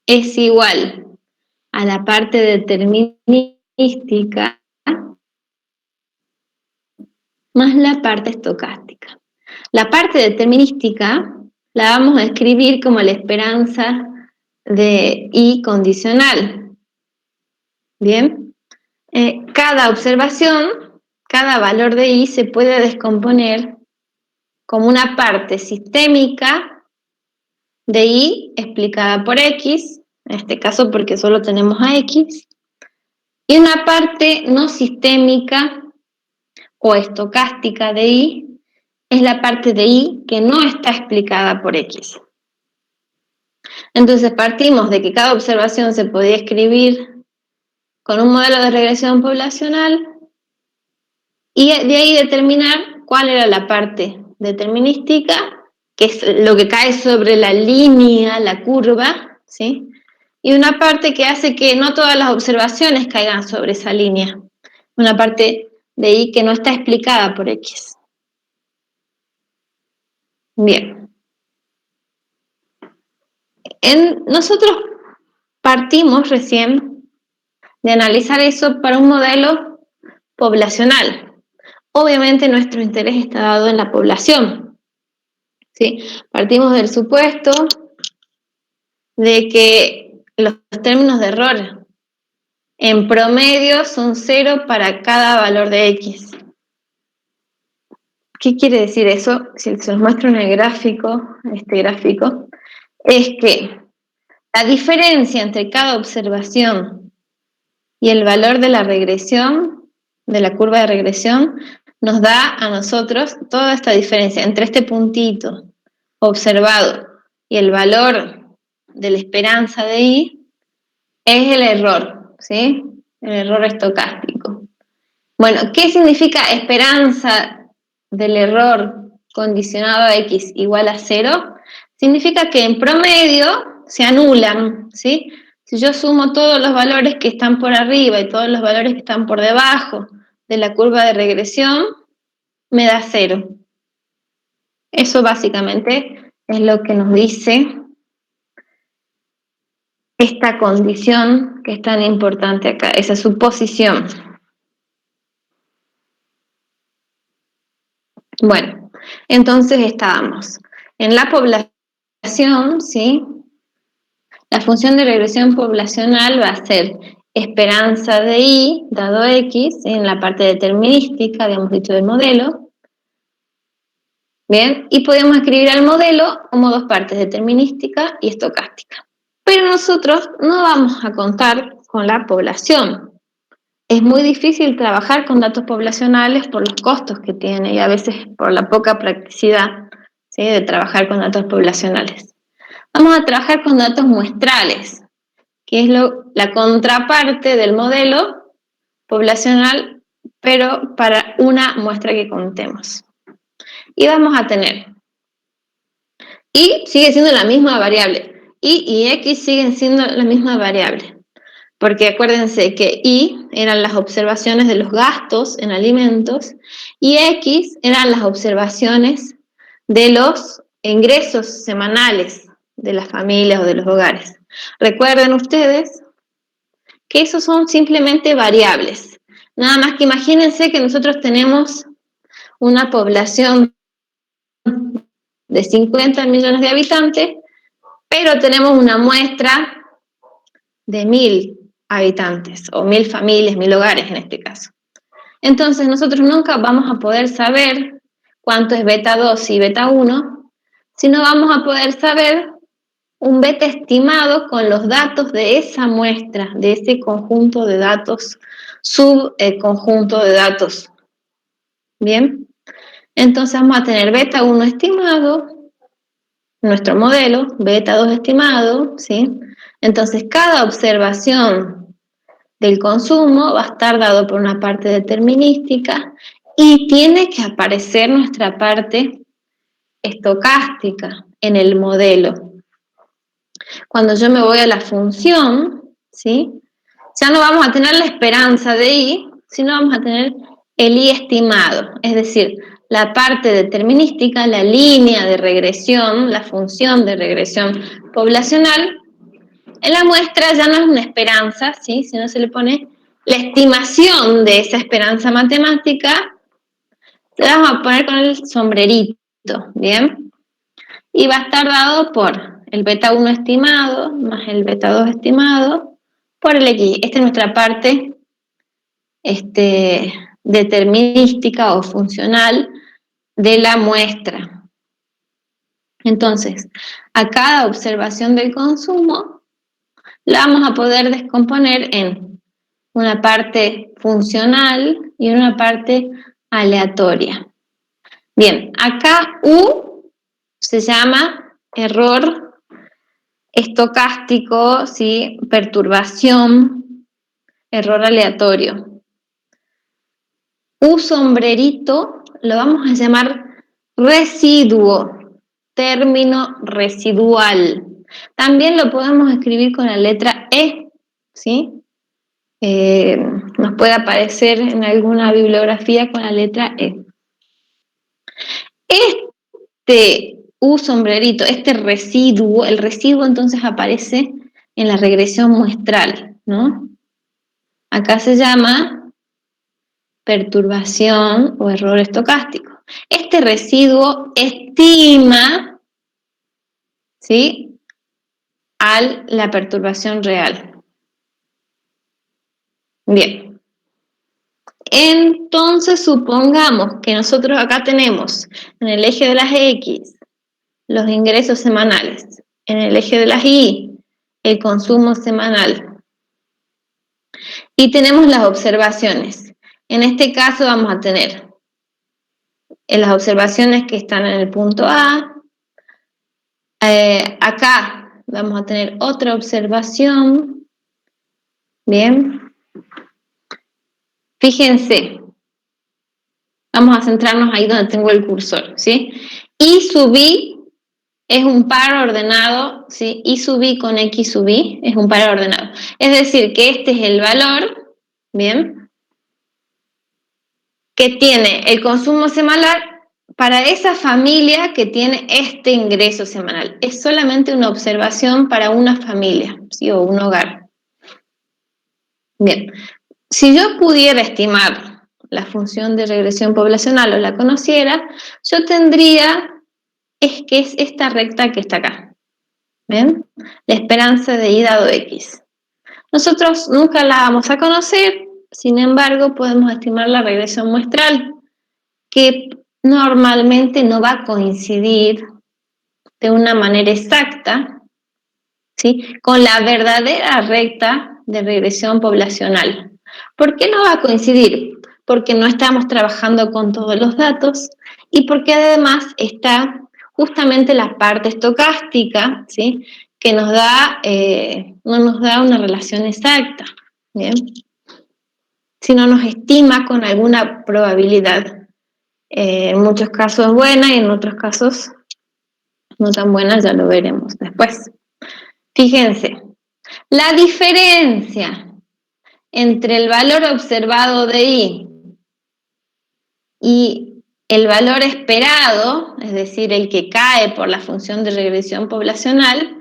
es igual a la parte determinística más la parte estocástica. La parte determinística la vamos a escribir como la esperanza de I condicional. Bien. Cada observación, cada valor de I se puede descomponer como una parte sistémica de I explicada por X, en este caso porque solo tenemos a X, y una parte no sistémica o estocástica de I es la parte de I que no está explicada por X. Entonces partimos de que cada observación se podía escribir con un modelo de regresión poblacional y de ahí determinar cuál era la parte determinística, que es lo que cae sobre la línea, la curva, ¿sí? Y una parte que hace que no todas las observaciones caigan sobre esa línea. Una parte de I que no está explicada por X. Bien. Nosotros partimos recién de analizar eso para un modelo poblacional. Obviamente nuestro interés está dado en la población, ¿sí? Partimos del supuesto de que los términos de error en promedio son 0 para cada valor de X. ¿Qué quiere decir eso? Si se los muestro en el gráfico, este gráfico, es que la diferencia entre cada observación y el valor de la regresión, de la curva de regresión, nos da a nosotros toda esta diferencia entre este puntito observado y el valor de la esperanza de I, es el error, ¿sí? El error estocástico. Bueno, ¿qué significa esperanza del error condicionado a X igual a 0? Significa que en promedio se anulan, ¿sí? Si yo sumo todos los valores que están por arriba y todos los valores que están por debajo de la curva de regresión, me da 0. Eso básicamente es lo que nos dice esta condición que es tan importante acá, esa suposición. Bueno, entonces estábamos en la población, ¿sí? La función de regresión poblacional va a ser esperanza de I dado X, ¿sí? En la parte determinística, habíamos dicho del modelo. Bien, y podemos escribir al modelo como dos partes, determinística y estocástica. Pero nosotros no vamos a contar con la población. Es muy difícil trabajar con datos poblacionales por los costos que tiene y a veces por la poca practicidad, ¿sí? De trabajar con datos poblacionales. Vamos a trabajar con datos muestrales, que es la contraparte del modelo poblacional, pero para una muestra que contemos. Y vamos a tener y sigue siendo la misma variable. Y X siguen siendo la misma variable. Porque acuérdense que Y eran las observaciones de los gastos en alimentos y X eran las observaciones de los ingresos semanales de las familias o de los hogares. Recuerden ustedes que esos son simplemente variables. Nada más que imagínense que nosotros tenemos una población de 50 millones de habitantes, pero tenemos una muestra de 1000 habitantes, o 1000 familias, 1000 hogares en este caso. Entonces nosotros nunca vamos a poder saber cuánto es beta 2 y beta 1, sino vamos a poder saber un beta estimado con los datos de esa muestra, de ese conjunto de datos, subconjunto de datos. ¿Bien? Entonces vamos a tener beta 1 estimado, nuestro modelo, beta 2 estimado, ¿sí? Entonces cada observación del consumo va a estar dado por una parte determinística y tiene que aparecer nuestra parte estocástica en el modelo. Cuando yo me voy a la función, ¿sí? Ya no vamos a tener la esperanza de I, sino vamos a tener el I estimado, es decir, la parte determinística, la línea de regresión, la función de regresión poblacional. En la muestra ya no es una esperanza, ¿sí? Sino se le pone la estimación de esa esperanza matemática, la vamos a poner con el sombrerito, ¿bien? Y va a estar dado por el beta 1 estimado más el beta 2 estimado por el X. Esta es nuestra parte determinística o funcional de la muestra. Entonces, a cada observación del consumo la vamos a poder descomponer en una parte funcional y una parte aleatoria. Bien, acá U se llama error estocástico, ¿sí? Perturbación, error aleatorio. U sombrerito lo vamos a llamar residuo, término residual. También lo podemos escribir con la letra E, ¿sí? Nos puede aparecer en alguna bibliografía con la letra E. Este U sombrerito, este residuo, el residuo entonces aparece en la regresión muestral, ¿no? Acá se llama perturbación o error estocástico. Este residuo estima, ¿sí?, a la perturbación real. Bien. Entonces supongamos que nosotros acá tenemos en el eje de las X los ingresos semanales, en el eje de las Y el consumo semanal y tenemos las observaciones. En este caso vamos a tener en las observaciones que están en el punto A, acá vamos a tener otra observación. Bien, fíjense, vamos a centrarnos ahí donde tengo el cursor, ¿sí? Y sub I es un par ordenado, ¿sí? Y sub I con X sub I es un par ordenado. Es decir, que este es el valor, ¿bien?, que tiene el consumo semanal para esa familia que tiene este ingreso semanal. Es solamente una observación para una familia, ¿sí?, o un hogar. Bien, si yo pudiera estimar la función de regresión poblacional o la conociera, yo tendría, es esta recta que está acá. ¿Ven? La esperanza de I dado X. Nosotros nunca la vamos a conocer, sin embargo, podemos estimar la regresión muestral, que normalmente no va a coincidir de una manera exacta, ¿sí?, con la verdadera recta de regresión poblacional. ¿Por qué no va a coincidir? Porque no estamos trabajando con todos los datos y porque además está justamente la parte estocástica, ¿sí?, que nos da, no nos da una relación exacta, ¿bien?, sino nos estima con alguna probabilidad. En muchos casos es buena y en otros casos no tan buena, ya lo veremos después. Fíjense, la diferencia entre el valor observado de I y el valor esperado, es decir, el que cae por la función de regresión poblacional,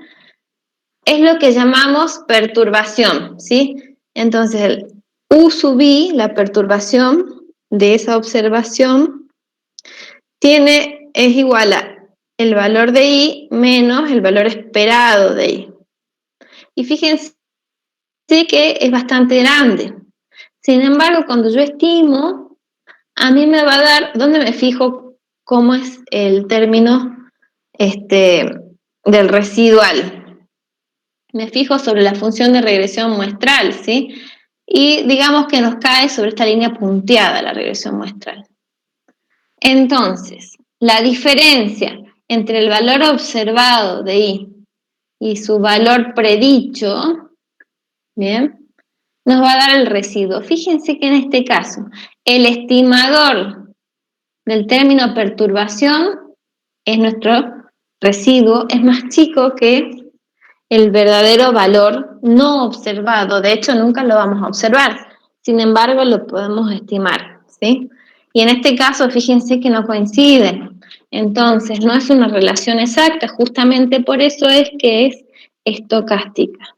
es lo que llamamos perturbación, ¿sí? Entonces, el U sub I, la perturbación de esa observación, es igual a el valor de I menos el valor esperado de I. Y fíjense que es bastante grande. Sin embargo, cuando yo estimo, a mí me va a dar, ¿dónde me fijo cómo es el término del residual? Me fijo sobre la función de regresión muestral, ¿sí? Y digamos que nos cae sobre esta línea punteada la regresión muestral. Entonces, la diferencia entre el valor observado de I y su valor predicho, ¿bien?, nos va a dar el residuo. Fíjense que en este caso, el estimador del término perturbación es nuestro residuo, es más chico que el verdadero valor no observado. De hecho, nunca lo vamos a observar. Sin embargo, lo podemos estimar, ¿sí? Y en este caso, fíjense que no coinciden. Entonces, no es una relación exacta. Justamente por eso es que es estocástica.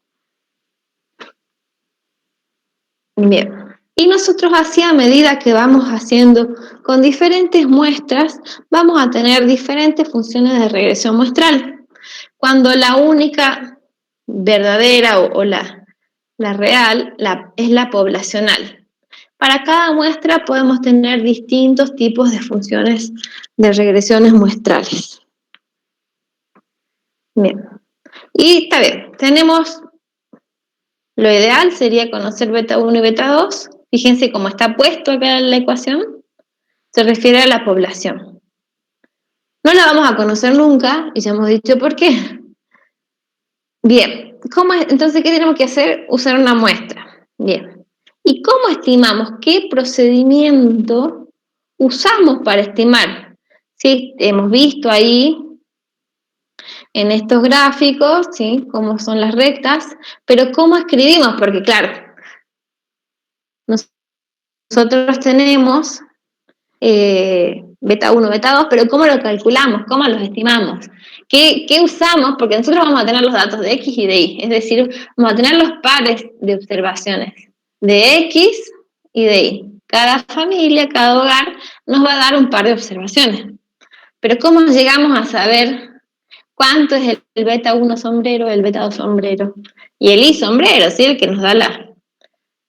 Bien. Y nosotros así, a medida que vamos haciendo con diferentes muestras, vamos a tener diferentes funciones de regresión muestral. Cuando la única verdadera o la real es la poblacional. Para cada muestra podemos tener distintos tipos de funciones de regresiones muestrales. Bien. Y está bien, tenemos, lo ideal sería conocer beta 1 y beta 2. Fíjense cómo está puesto acá en la ecuación. Se refiere a la población. No la vamos a conocer nunca, y ya hemos dicho por qué. Bien, entonces, ¿qué tenemos que hacer? Usar una muestra. Bien. ¿Y cómo estimamos? ¿Qué procedimiento usamos para estimar? Sí, hemos visto ahí en estos gráficos, ¿sí?, cómo son las rectas, pero ¿cómo escribimos? Porque claro, nosotros tenemos beta 1, beta 2, pero ¿cómo lo calculamos? ¿Cómo los estimamos? ¿Qué usamos? Porque nosotros vamos a tener los datos de X y de Y, es decir, vamos a tener los pares de observaciones de X y de Y. Cada familia, cada hogar nos va a dar un par de observaciones. Pero ¿cómo llegamos a saber cuánto es el beta 1 sombrero, el beta 2 sombrero y el Y sombrero, ¿sí?, el que nos da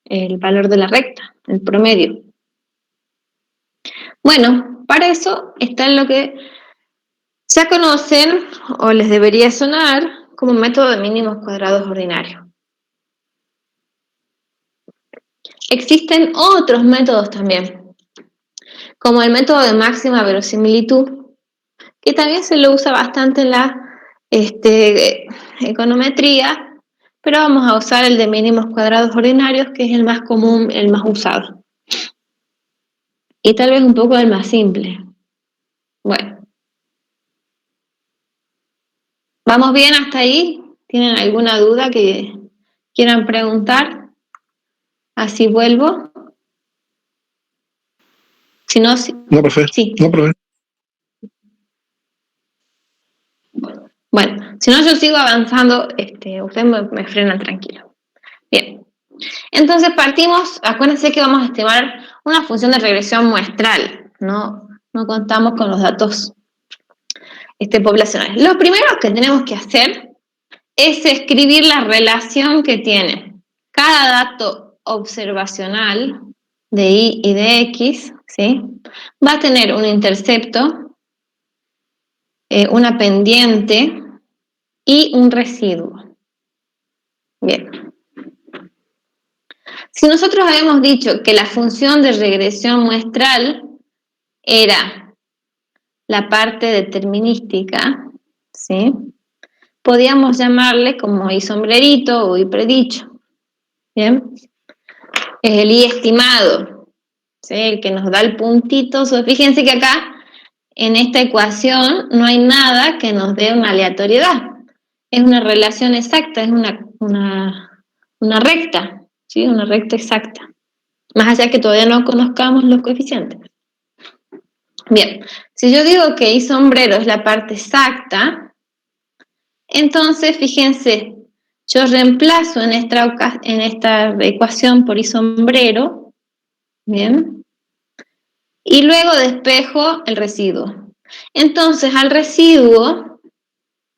el valor de la recta, el promedio? Bueno, para eso está lo que ya conocen o les debería sonar como método de mínimos cuadrados ordinario. Existen otros métodos también, como el método de máxima verosimilitud, que también se lo usa bastante en la econometría, pero vamos a usar el de mínimos cuadrados ordinarios, que es el más común, el más usado. Y tal vez un poco el más simple. Bueno. ¿Vamos bien hasta ahí? ¿Tienen alguna duda que quieran preguntar? Así vuelvo. Si no, no, profe. Sí. No, profe. Bueno, si no yo sigo avanzando, ustedes me frenan tranquilo. Bien. Entonces partimos, acuérdense que vamos a estimar una función de regresión muestral, no contamos con los datos poblacionales. Lo primero que tenemos que hacer es escribir la relación que tiene cada dato observacional de Y y de X, ¿sí? Va a tener un intercepto, una pendiente y un residuo. Bien. Si nosotros habíamos dicho que la función de regresión muestral era la parte determinística, ¿sí?, podíamos llamarle como Y sombrerito o Y predicho. Bien. Es el Y estimado. ¿sí? El que nos da el puntito. Fíjense que acá, en esta ecuación, no hay nada que nos dé una aleatoriedad. Es una relación exacta, es una recta, ¿sí? Una recta exacta. Más allá que todavía no conozcamos los coeficientes. Bien, si yo digo que y sombrero es la parte exacta, entonces, fíjense, yo reemplazo en esta ecuación por y sombrero, ¿bien? Y luego despejo el residuo. Entonces, al residuo,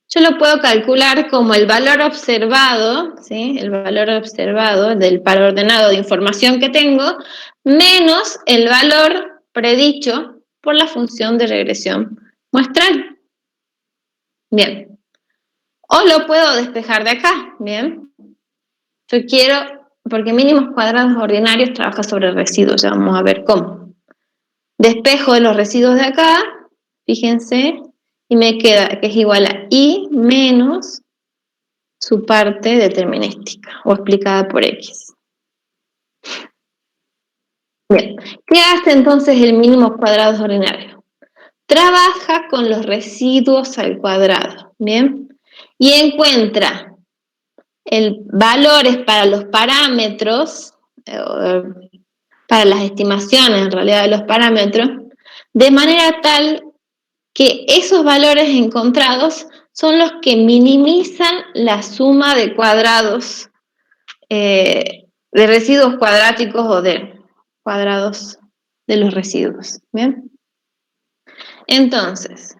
yo lo puedo calcular como el valor observado, ¿sí? El valor observado del par ordenado de información que tengo, menos el valor predicho por la función de regresión muestral. Bien. O lo puedo despejar de acá, ¿bien? Yo quiero, porque mínimos cuadrados ordinarios trabaja sobre residuos, ya vamos a ver cómo. Despejo de los residuos de acá, fíjense, y me queda que es igual a I menos su parte determinística, o explicada por X. Bien, ¿qué hace entonces el mínimo cuadrados ordinario? Trabaja con los residuos al cuadrado, ¿bien? Y encuentra valores para los parámetros, para las estimaciones en realidad de los parámetros, de manera tal que esos valores encontrados son los que minimizan la suma de cuadrados, de residuos cuadráticos o de cuadrados de los residuos. ¿Bien? Entonces,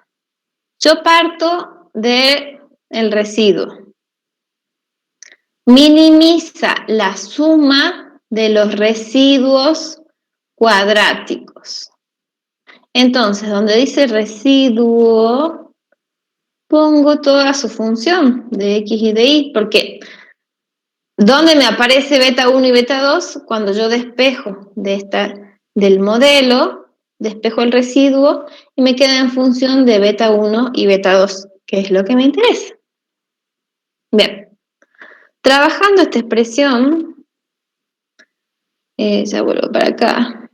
yo parto del residuo. Minimiza la suma de los residuos cuadráticos. Entonces, donde dice residuo, pongo toda su función de X y de Y, porque ¿dónde me aparece beta 1 y beta 2? Cuando yo despejo del modelo, despejo el residuo y me queda en función de beta 1 y beta 2, que es lo que me interesa. Bien. Trabajando esta expresión, ya vuelvo para acá.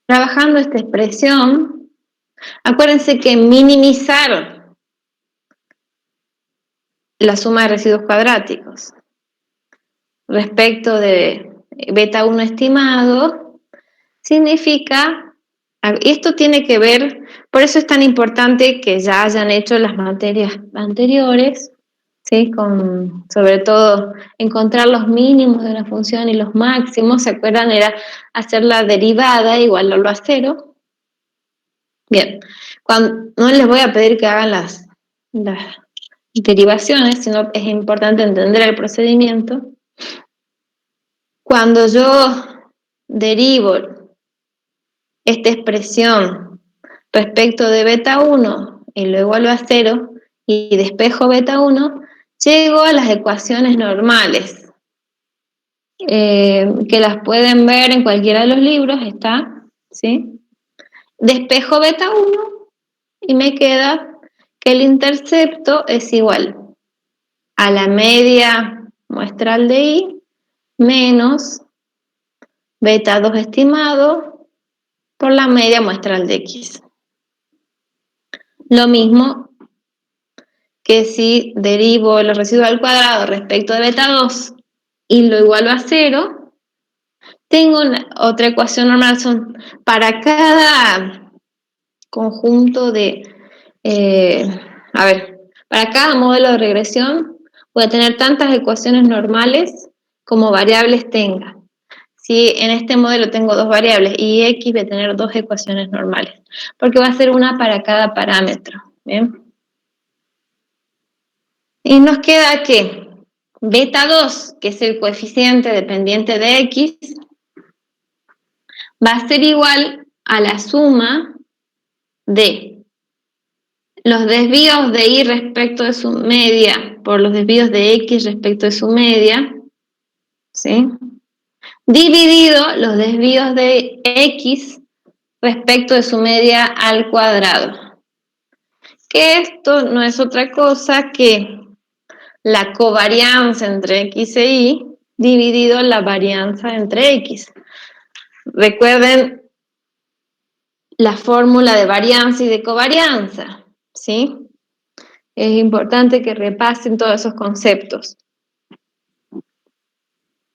Trabajando esta expresión, acuérdense que minimizar la suma de residuos cuadráticos respecto de beta 1 estimado significa, esto tiene que ver, por eso es tan importante que ya hayan hecho las materias anteriores, ¿sí? Sobre todo encontrar los mínimos de una función y los máximos, ¿se acuerdan? Era hacer la derivada igualarlo a 0. Bien, no les voy a pedir que hagan las derivaciones, sino es importante entender el procedimiento. Cuando yo derivo esta expresión respecto de beta 1 y lo igualo a 0 y despejo beta 1, llego a las ecuaciones normales, que las pueden ver en cualquiera de los libros, está, ¿sí? Despejo beta 1 y me queda que el intercepto es igual a la media muestral de Y menos beta 2 estimado por la media muestral de X. Lo mismo que si derivo los residuos al cuadrado respecto de beta 2 y lo igualo a 0, tengo otra ecuación normal, son para cada conjunto de, para cada modelo de regresión voy a tener tantas ecuaciones normales como variables tenga. Si en este modelo tengo 2 variables y X, voy a tener 2 ecuaciones normales, porque va a ser una para cada parámetro. ¿Bien? Y nos queda que beta 2, que es el coeficiente dependiente de X, va a ser igual a la suma de los desvíos de Y respecto de su media por los desvíos de X respecto de su media, ¿sí? Dividido los desvíos de X respecto de su media al cuadrado. Que esto no es otra cosa que la covarianza entre X e Y dividido la varianza entre X. recuerden la fórmula de varianza y de covarianza, ¿sí? Es importante que repasen todos esos conceptos.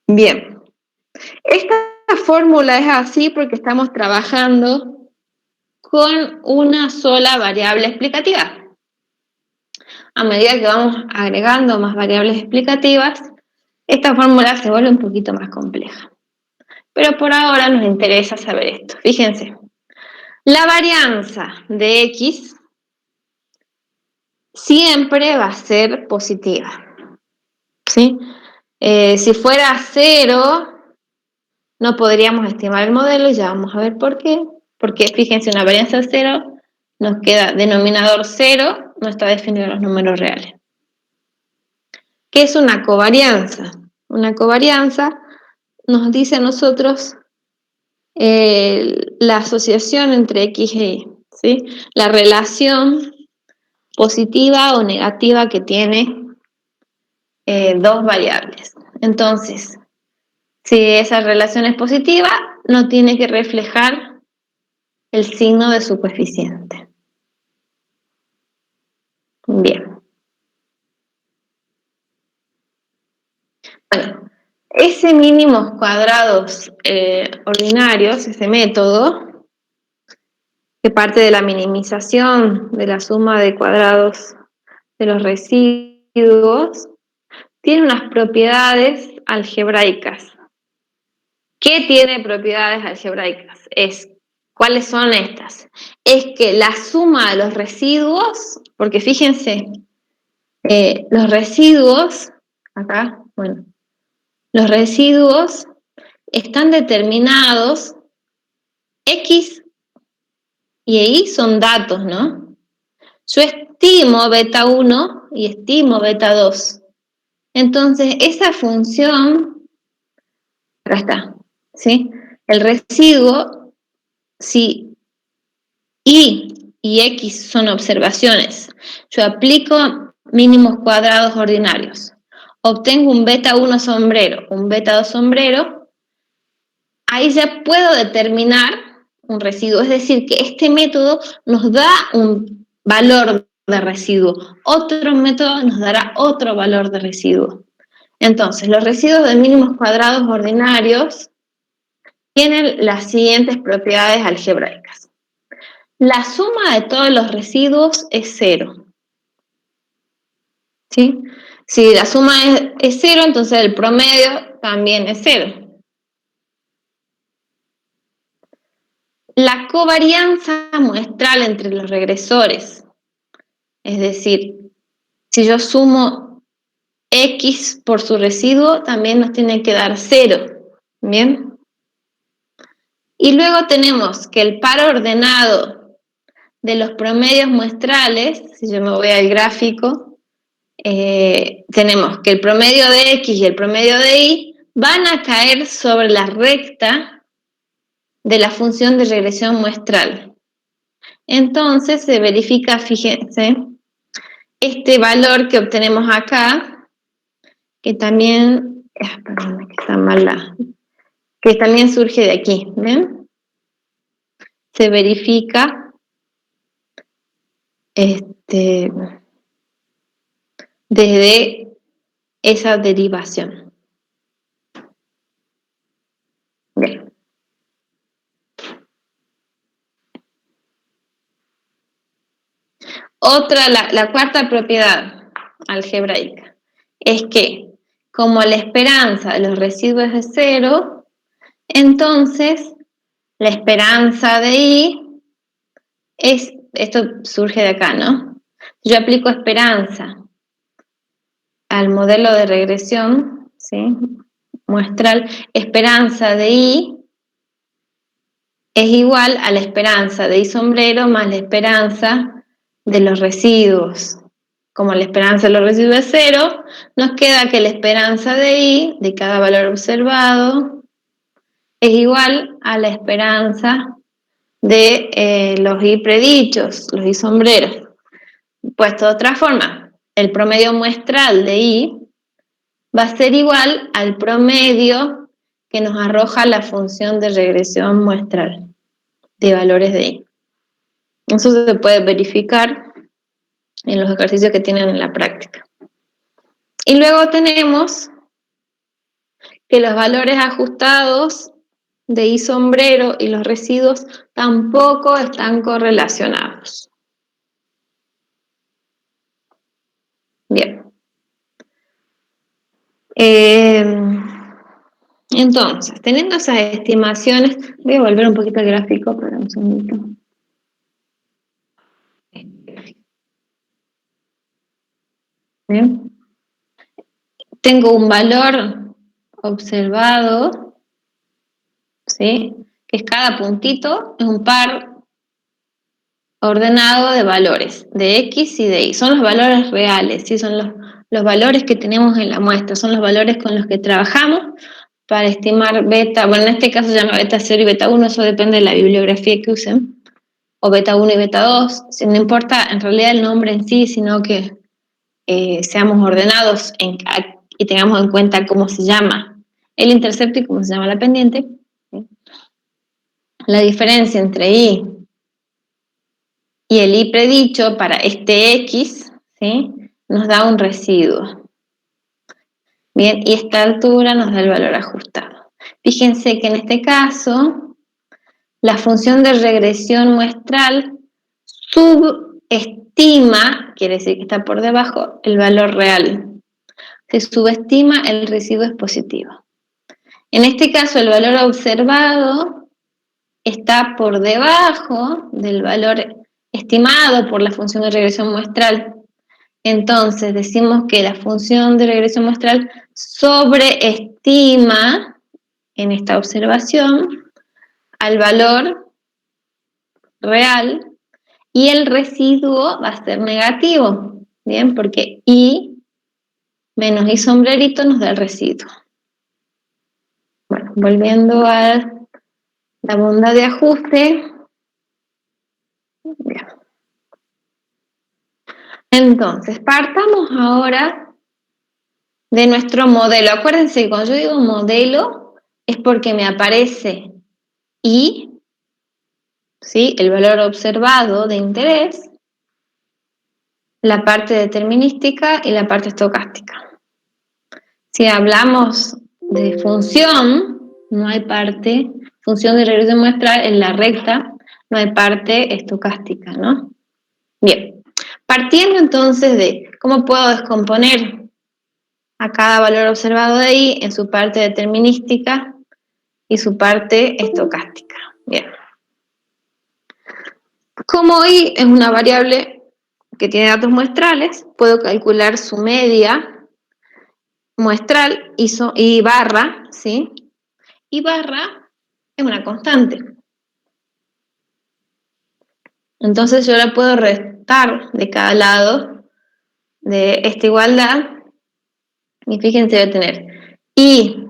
Bien, esta fórmula es así porque estamos trabajando con una sola variable explicativa. A medida que vamos agregando más variables explicativas, esta fórmula se vuelve un poquito más compleja. Pero por ahora nos interesa saber esto. Fíjense, la varianza de X siempre va a ser positiva, ¿sí? Si fuera 0, no podríamos estimar el modelo, y ya vamos a ver por qué. Porque fíjense, una varianza de 0 nos queda denominador 0, no está definido en los números reales. ¿Qué es una covarianza? Una covarianza nos dice a nosotros la asociación entre X e Y, ¿sí? La relación positiva o negativa que tiene dos variables. Entonces, si esa relación es positiva, no tiene que reflejar el signo de su coeficiente. Bien. Bueno, ese mínimos cuadrados ordinarios, ese método, que parte de la minimización de la suma de cuadrados de los residuos, tiene unas propiedades algebraicas. ¿Qué tiene propiedades algebraicas? ¿Cuáles son estas? Es que la suma de los residuos, porque fíjense, los residuos, acá, bueno, los residuos están determinados, X y Y son datos, ¿no? Yo estimo beta 1 y estimo beta 2. Entonces, esa función, acá está, ¿sí? El residuo, si Y y X son observaciones, yo aplico mínimos cuadrados ordinarios, obtengo un beta 1 sombrero, un beta 2 sombrero, ahí ya puedo determinar un residuo, es decir, que este método nos da un valor de residuo, otro método nos dará otro valor de residuo. Entonces, los residuos de mínimos cuadrados ordinarios tienen las siguientes propiedades algebraicas. La suma de todos los residuos es 0. ¿Sí? Si la suma es 0, entonces el promedio también es 0. La covarianza muestral entre los regresores, es decir, si yo sumo X por su residuo, también nos tiene que dar 0. ¿Bien? Y luego tenemos que el par ordenado de los promedios muestrales, si yo me voy al gráfico, tenemos que el promedio de X y el promedio de Y van a caer sobre la recta de la función de regresión muestral. Entonces se verifica, fíjense, este valor que obtenemos acá, que también, perdón, que está mal que también surge de aquí, ¿ven? Se verifica desde esa derivación. Bien. La cuarta propiedad algebraica es que, como la esperanza de los residuos es 0, entonces la esperanza de Y esto surge de acá, ¿no? Yo aplico esperanza al modelo de regresión, ¿sí? Muestral, esperanza de Y es igual a la esperanza de Y sombrero más la esperanza de los residuos. Como la esperanza de los residuos es 0, nos queda que la esperanza de Y, de cada valor observado, es igual a la esperanza de los Y predichos, los Y sombreros. Puesto de otra forma, el promedio muestral de Y va a ser igual al promedio que nos arroja la función de regresión muestral de valores de I. Eso se puede verificar en los ejercicios que tienen en la práctica. Y luego tenemos que los valores ajustados de I sombrero y los residuos tampoco están correlacionados. Bien. Entonces, teniendo esas estimaciones, voy a volver un poquito al gráfico para un segundito. Bien. Tengo un valor observado, ¿sí? Que es cada puntito, es un par ordenado de valores, de X y de Y. Son los valores reales, ¿sí? Son los valores que tenemos en la muestra, son los valores con los que trabajamos para estimar beta, bueno, en este caso se llama beta 0 y beta 1, eso depende de la bibliografía que usen, o beta 1 y beta 2, no importa en realidad el nombre en sí, sino que seamos ordenados y tengamos en cuenta cómo se llama el intercepto y cómo se llama la pendiente. ¿Sí? La diferencia entre I y el I predicho para este X, ¿sí? Nos da un residuo. Bien, y esta altura nos da el valor ajustado. Fíjense que en este caso, la función de regresión muestral subestima, quiere decir que está por debajo, el valor real. Se subestima, el residuo es positivo. En este caso, el valor observado está por debajo del valor estimado por la función de regresión muestral. Entonces, decimos que la función de regresión muestral sobreestima en esta observación al valor real y el residuo va a ser negativo, ¿bien? Porque I menos I sombrerito nos da el residuo. Bueno, volviendo a la bondad de ajuste. Bien. Entonces, partamos ahora de nuestro modelo. Acuérdense que cuando yo digo modelo es porque me aparece I, ¿sí? El valor observado de interés, la parte determinística y la parte estocástica. Si hablamos de función, no hay parte, función de regresión muestral en la recta, no hay parte estocástica, ¿no? Bien, partiendo entonces de cómo puedo descomponer a cada valor observado de I en su parte determinística y su parte estocástica. Bien. Como I es una variable que tiene datos muestrales, puedo calcular su media muestral y barra, ¿sí? Y barra es una constante. Entonces yo la puedo restar de cada lado de esta igualdad y fíjense, voy a tener I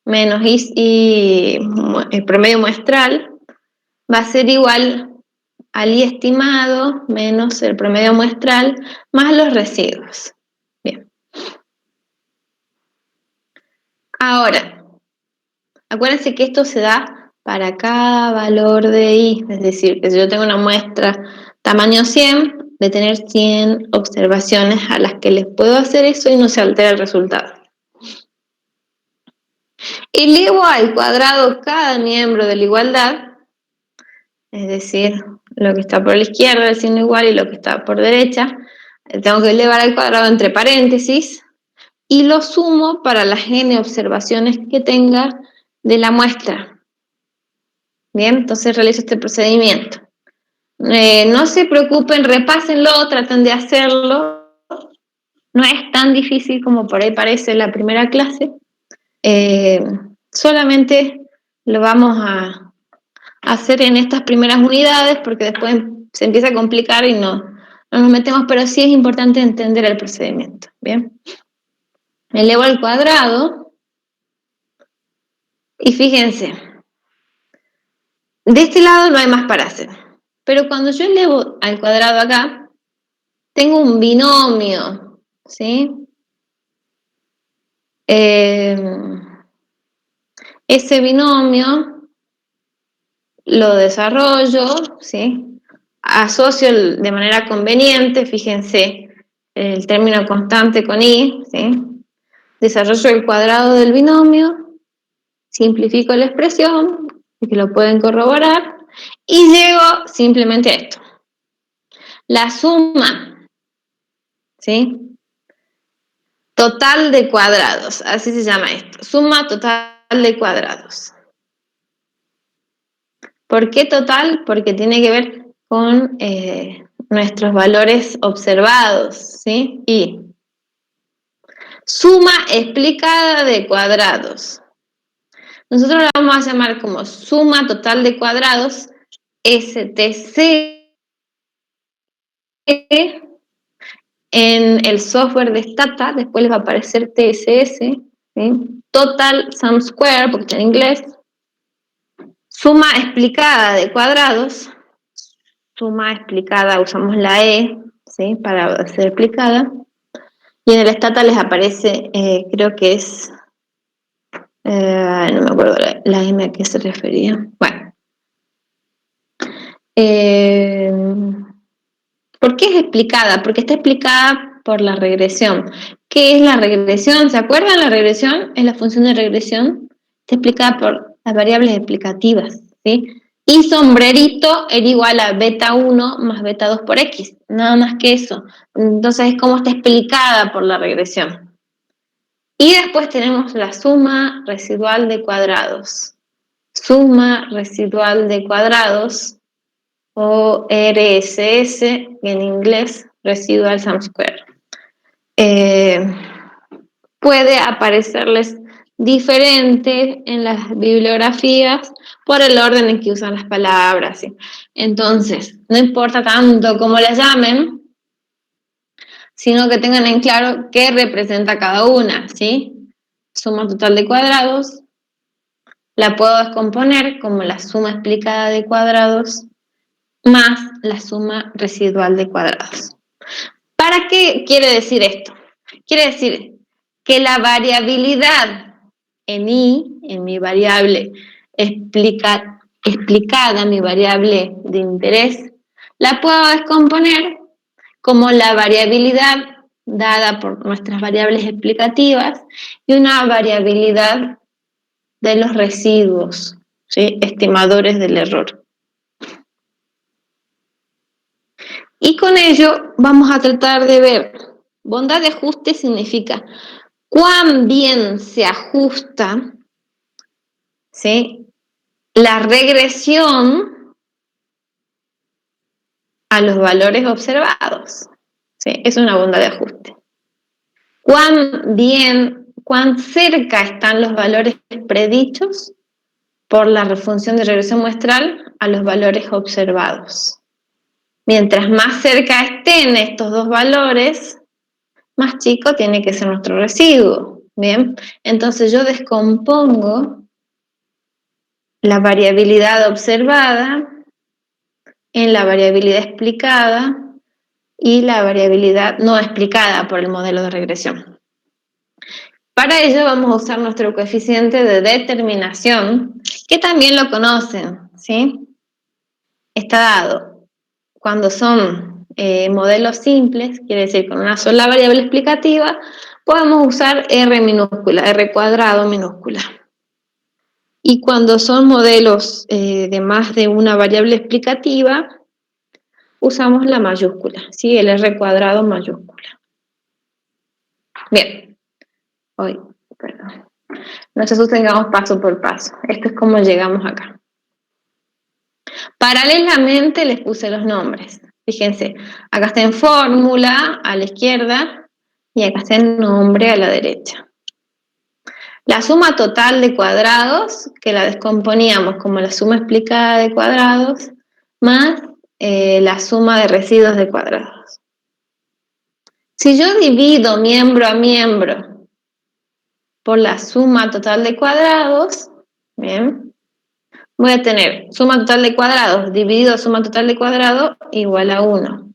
menos I el promedio muestral va a ser igual al I estimado menos el promedio muestral más los residuos. Bien. Ahora, acuérdense que esto se da para cada valor de I, es decir, que si yo tengo una muestra tamaño 100, de tener 100 observaciones a las que les puedo hacer eso y no se altera el resultado. Elevo al cuadrado cada miembro de la igualdad, es decir, lo que está por la izquierda, el signo igual, y lo que está por derecha, tengo que elevar al cuadrado entre paréntesis, y lo sumo para las n observaciones que tenga de la muestra. Bien, entonces realizo este procedimiento. No se preocupen, repásenlo, traten de hacerlo. No es tan difícil como por ahí parece en la primera clase. Solamente lo vamos a hacer en estas primeras unidades porque después se empieza a complicar y no nos metemos, pero sí es importante entender el procedimiento. Bien, elevo al cuadrado y fíjense, de este lado no hay más para hacer, pero cuando yo elevo al cuadrado acá, tengo un binomio, ¿sí? Ese binomio lo desarrollo, ¿sí? Asocio de manera conveniente, fíjense, el término constante con i, ¿sí? Desarrollo el cuadrado del binomio, simplifico la expresión, que lo pueden corroborar, y llego simplemente a esto. La suma, ¿sí? Total de cuadrados, así se llama esto. Suma total de cuadrados. ¿Por qué total? Porque tiene que ver con nuestros valores observados, ¿sí? Y suma explicada de cuadrados. Nosotros la vamos a llamar como suma total de cuadrados, STC. En el software de Stata, después les va a aparecer TSS, ¿sí? Total Sum Square, porque está en inglés. Suma explicada de cuadrados. Suma explicada, usamos la E, ¿sí? Para ser explicada. Y en el Stata les aparece, creo que es, no me acuerdo la M a qué se refería. Bueno. ¿Por qué es explicada? Porque está explicada por la regresión. ¿Qué es la regresión? ¿Se acuerdan? La regresión es la función de regresión. Está explicada por las variables explicativas, ¿sí? Y sombrerito era igual a beta 1 más beta 2 por x. Nada más que eso. Entonces es como está explicada por la regresión. Y después tenemos la suma residual de cuadrados. Suma residual de cuadrados, o RSS, en inglés, Residual Sum Square. Puede aparecerles diferente en las bibliografías por el orden en que usan las palabras, ¿sí? Entonces, no importa tanto cómo las llamen, sino que tengan en claro qué representa cada una, ¿sí? Suma total de cuadrados, la puedo descomponer como la suma explicada de cuadrados más la suma residual de cuadrados. ¿Para qué quiere decir esto? Quiere decir que la variabilidad en i, en mi variable explicada, mi variable de interés, la puedo descomponer como la variabilidad dada por nuestras variables explicativas y una variabilidad de los residuos, ¿sí? Estimadores del error. Y con ello vamos a tratar de ver, bondad de ajuste significa cuán bien se ajusta, ¿sí?, la regresión a los valores observados, ¿sí? Es una bondad de ajuste. Cuán bien, cuán cerca están los valores predichos por la función de regresión muestral a los valores observados. Mientras más cerca estén estos dos valores, más chico tiene que ser nuestro residuo, ¿bien? Entonces yo descompongo la variabilidad observada en la variabilidad explicada y la variabilidad no explicada por el modelo de regresión. Para ello vamos a usar nuestro coeficiente de determinación, que también lo conocen, ¿sí? Está dado cuando son modelos simples, quiere decir con una sola variable explicativa, podemos usar R minúscula, R cuadrado minúscula. Y cuando son modelos de más de una variable explicativa, usamos la mayúscula, ¿sí? El R cuadrado mayúscula. Bien, hoy, perdón. No se asusten, vamos paso por paso. Esto es como llegamos acá. Paralelamente les puse los nombres. Fíjense, acá está en fórmula a la izquierda y acá está en nombre a la derecha. La suma total de cuadrados, que la descomponíamos como la suma explicada de cuadrados, más la suma de residuos de cuadrados. Si yo divido miembro a miembro por la suma total de cuadrados, bien, voy a tener suma total de cuadrados dividido suma total de cuadrados igual a 1.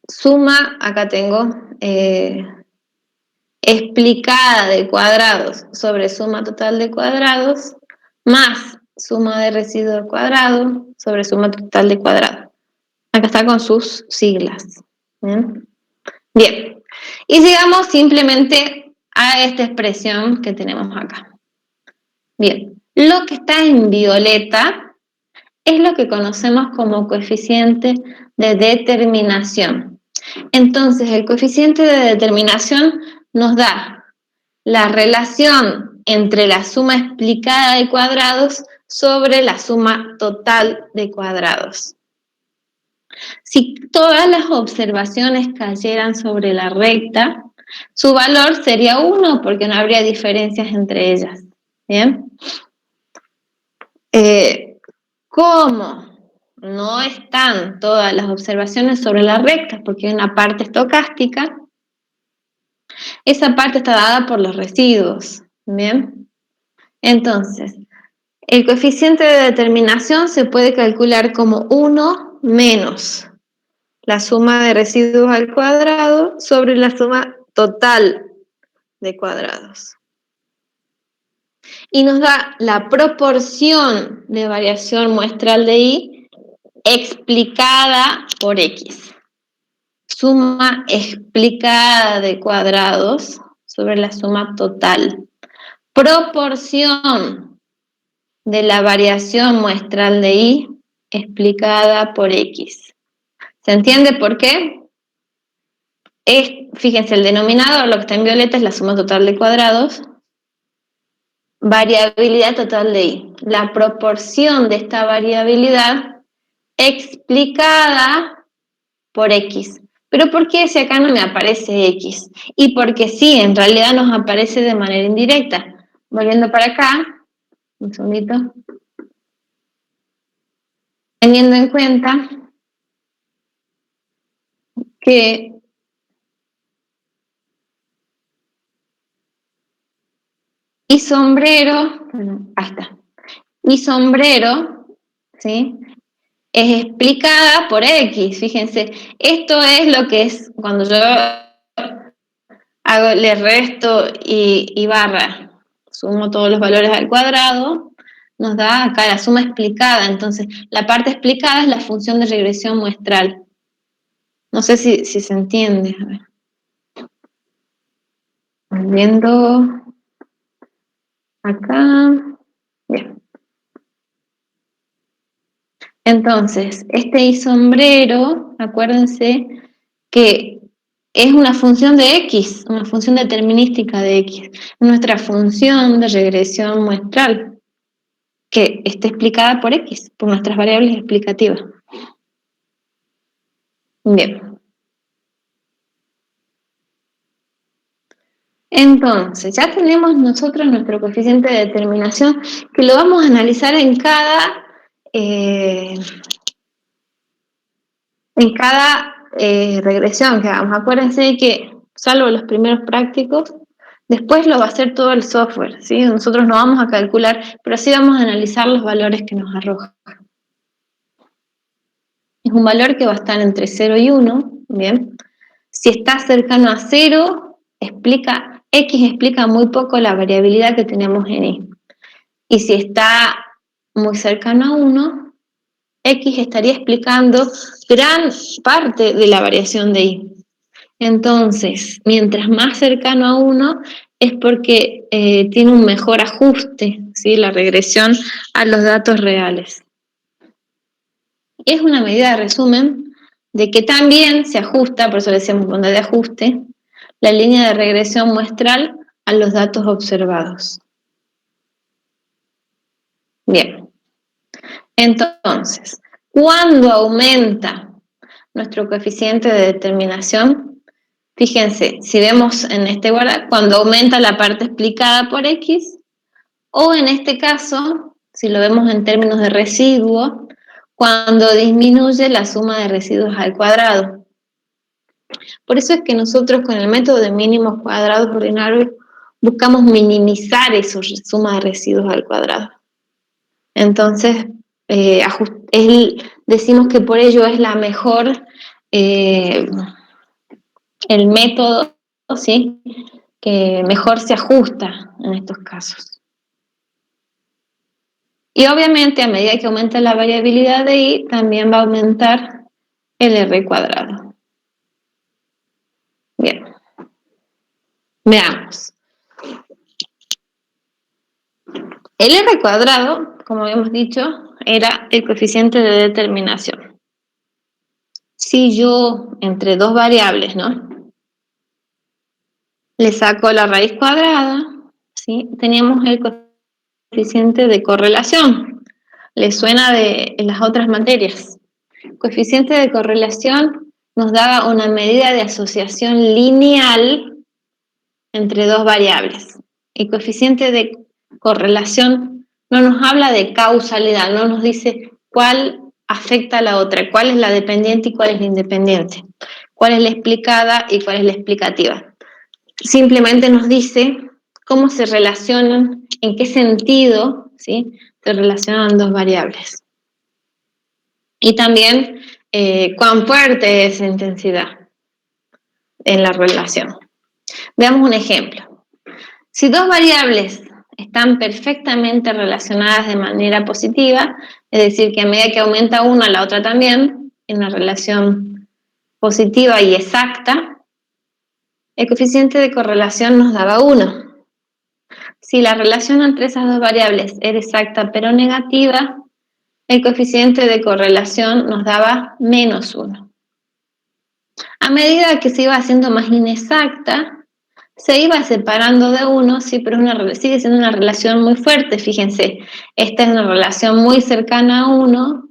Suma, acá tengo explicada de cuadrados sobre suma total de cuadrados más suma de residuo cuadrado sobre suma total de cuadrados. Acá está con sus siglas. Bien. Y sigamos simplemente a esta expresión que tenemos acá. Bien. Lo que está en violeta es lo que conocemos como coeficiente de determinación. Entonces, el coeficiente de determinación nos da la relación entre la suma explicada de cuadrados sobre la suma total de cuadrados. Si todas las observaciones cayeran sobre la recta, su valor sería 1 porque no habría diferencias entre ellas. ¿Bien? ¿Cómo no están todas las observaciones sobre la recta? Porque hay una parte estocástica. Esa parte está dada por los residuos. ¿Bien? Entonces, el coeficiente de determinación se puede calcular como 1 menos la suma de residuos al cuadrado sobre la suma total de cuadrados. Y nos da la proporción de variación muestral de Y explicada por X. Suma explicada de cuadrados sobre la suma total. Proporción de la variación muestral de Y explicada por X. ¿Se entiende por qué? Fíjense, el denominador, lo que está en violeta, es la suma total de cuadrados. Variabilidad total de Y. La proporción de esta variabilidad explicada por X. ¿Pero por qué si acá no me aparece X? Y porque sí, en realidad nos aparece de manera indirecta. Volviendo para acá, un segundito. Teniendo en cuenta que Y sombrero, ahí está. Y sombrero, ¿sí? Es explicada por X, fíjense. Esto es lo que es cuando yo le resto y barra, sumo todos los valores al cuadrado, nos da acá la suma explicada. Entonces, la parte explicada es la función de regresión muestral. No sé si se entiende. A ver. Viendo acá. Bien. Entonces, este Y sombrero, acuérdense que es una función de X, una función determinística de X, nuestra función de regresión muestral, que está explicada por X, por nuestras variables explicativas. Bien. Entonces, ya tenemos nosotros nuestro coeficiente de determinación, que lo vamos a analizar en cada regresión que hagamos. Acuérdense que, salvo los primeros prácticos, después lo va a hacer todo el software, ¿sí? Nosotros no vamos a calcular, pero sí vamos a analizar los valores que nos arroja. Es un valor que va a estar entre 0 y 1, ¿bien? Si está cercano a 0, X explica muy poco la variabilidad que tenemos en Y. Y si está muy cercano a 1, X estaría explicando gran parte de la variación de Y. Entonces, mientras más cercano a 1, es porque tiene un mejor ajuste, ¿sí? La regresión a los datos reales. Es una medida de resumen de que también se ajusta, por eso le decimos banda de ajuste, la línea de regresión muestral a los datos observados. Bien. Entonces, ¿cuándo aumenta nuestro coeficiente de determinación? Fíjense, si vemos en este guarda, cuando aumenta la parte explicada por X, o en este caso, si lo vemos en términos de residuo, cuando disminuye la suma de residuos al cuadrado. Por eso es que nosotros con el método de mínimos cuadrados ordinarios buscamos minimizar esa suma de residuos al cuadrado. Entonces, decimos que por ello es la mejor, el método, ¿sí? que mejor se ajusta en estos casos. Y obviamente a medida que aumenta la variabilidad de I, también va a aumentar el R cuadrado. Bien. Veamos. El R cuadrado, como habíamos dicho, era el coeficiente de determinación. Si yo, entre dos variables, ¿no?, le saco la raíz cuadrada, ¿sí?, teníamos el coeficiente de correlación. ¿Le suena de las otras materias? Coeficiente de correlación nos daba una medida de asociación lineal entre dos variables. El coeficiente de correlación no nos habla de causalidad, no nos dice cuál afecta a la otra, cuál es la dependiente y cuál es la independiente, cuál es la explicada y cuál es la explicativa. Simplemente nos dice cómo se relacionan, en qué sentido, ¿sí?, se relacionan dos variables. Y también cuán fuerte es esa intensidad en la relación. Veamos un ejemplo. Si dos variables están perfectamente relacionadas de manera positiva, es decir, que a medida que aumenta una, la otra también, en una relación positiva y exacta, el coeficiente de correlación nos daba 1. Si la relación entre esas dos variables era exacta pero negativa, el coeficiente de correlación nos daba -1. A medida que se iba haciendo más inexacta, se iba separando de 1, sí, pero sigue siendo una relación muy fuerte. Fíjense, esta es una relación muy cercana a 1,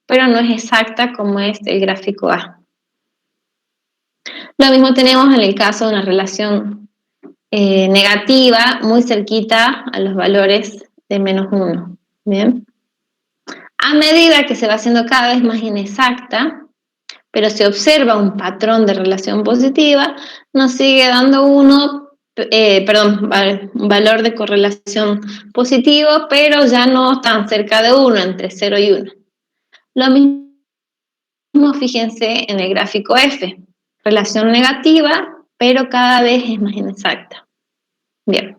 pero no es exacta como es el gráfico A. Lo mismo tenemos en el caso de una relación negativa, muy cerquita a los valores de -1. ¿Bien? A medida que se va haciendo cada vez más inexacta, pero se observa un patrón de relación positiva, nos sigue dando un valor de correlación positivo, pero ya no tan cerca de 1, entre 0 y 1. Lo mismo, fíjense en el gráfico F, relación negativa, pero cada vez es más inexacta. Bien.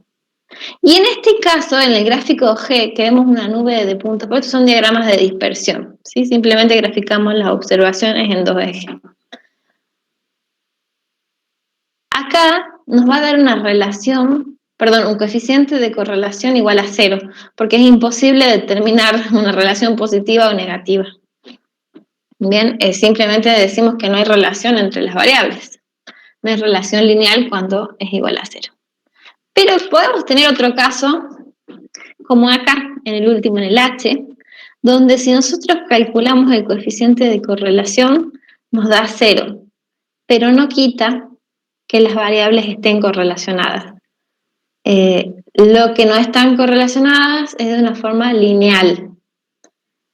Y en este caso, en el gráfico G, que vemos una nube de puntos, porque estos son diagramas de dispersión, ¿sí? Simplemente graficamos las observaciones en dos ejes. Acá nos va a dar una relación, un coeficiente de correlación igual a 0, porque es imposible determinar una relación positiva o negativa. Bien, simplemente decimos que no hay relación entre las variables. No hay relación lineal cuando es igual a 0. Pero podemos tener otro caso, como acá, en el último, en el H, donde si nosotros calculamos el coeficiente de correlación, nos da 0, pero no quita que las variables estén correlacionadas. Lo que no están correlacionadas es de una forma lineal.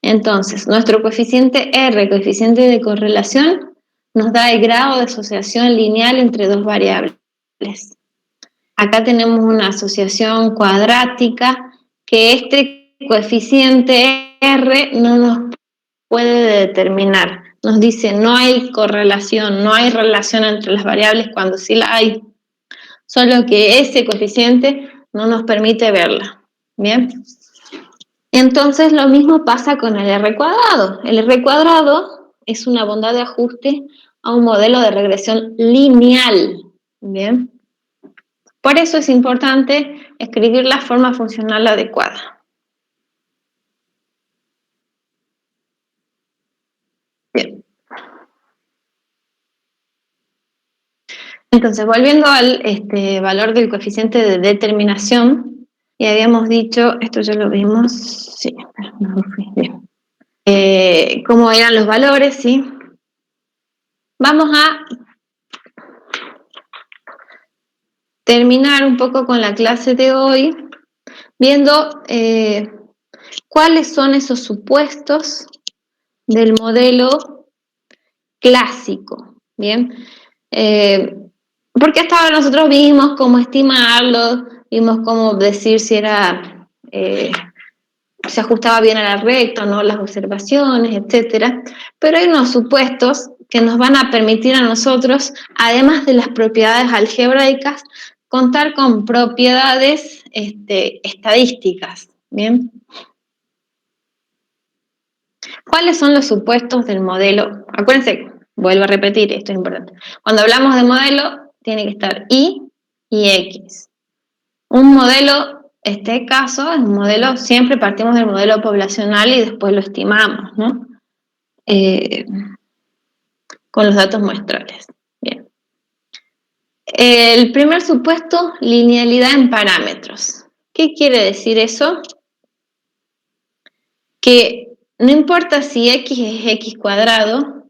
Entonces, nuestro coeficiente R, coeficiente de correlación, nos da el grado de asociación lineal entre dos variables. Acá tenemos una asociación cuadrática que este coeficiente R no nos puede determinar. Nos dice no hay correlación, no hay relación entre las variables cuando sí la hay. Solo que ese coeficiente no nos permite verla. ¿Bien? Entonces lo mismo pasa con el R cuadrado. El R cuadrado es una bondad de ajuste a un modelo de regresión lineal. ¿Bien? Por eso es importante escribir la forma funcional adecuada. Bien. Entonces, volviendo al valor del coeficiente de determinación, y habíamos dicho, esto ya lo vimos, sí, no fui bien. Cómo eran los valores, ¿sí? Vamos a terminar un poco con la clase de hoy, viendo cuáles son esos supuestos del modelo clásico, ¿bien? Porque hasta ahora nosotros vimos cómo estimarlo, vimos cómo decir si era, se ajustaba bien a la recta o no, las observaciones, etc. Pero hay unos supuestos que nos van a permitir a nosotros, además de las propiedades algebraicas, contar con propiedades estadísticas, ¿bien? ¿Cuáles son los supuestos del modelo? Acuérdense, vuelvo a repetir, esto es importante. Cuando hablamos de modelo, tiene que estar Y y X. Un modelo, este caso, es un modelo, siempre partimos del modelo poblacional y después lo estimamos, ¿no? Con los datos muestrales. Bien. El primer supuesto, linealidad en parámetros. ¿Qué quiere decir eso? Que no importa si X es X cuadrado,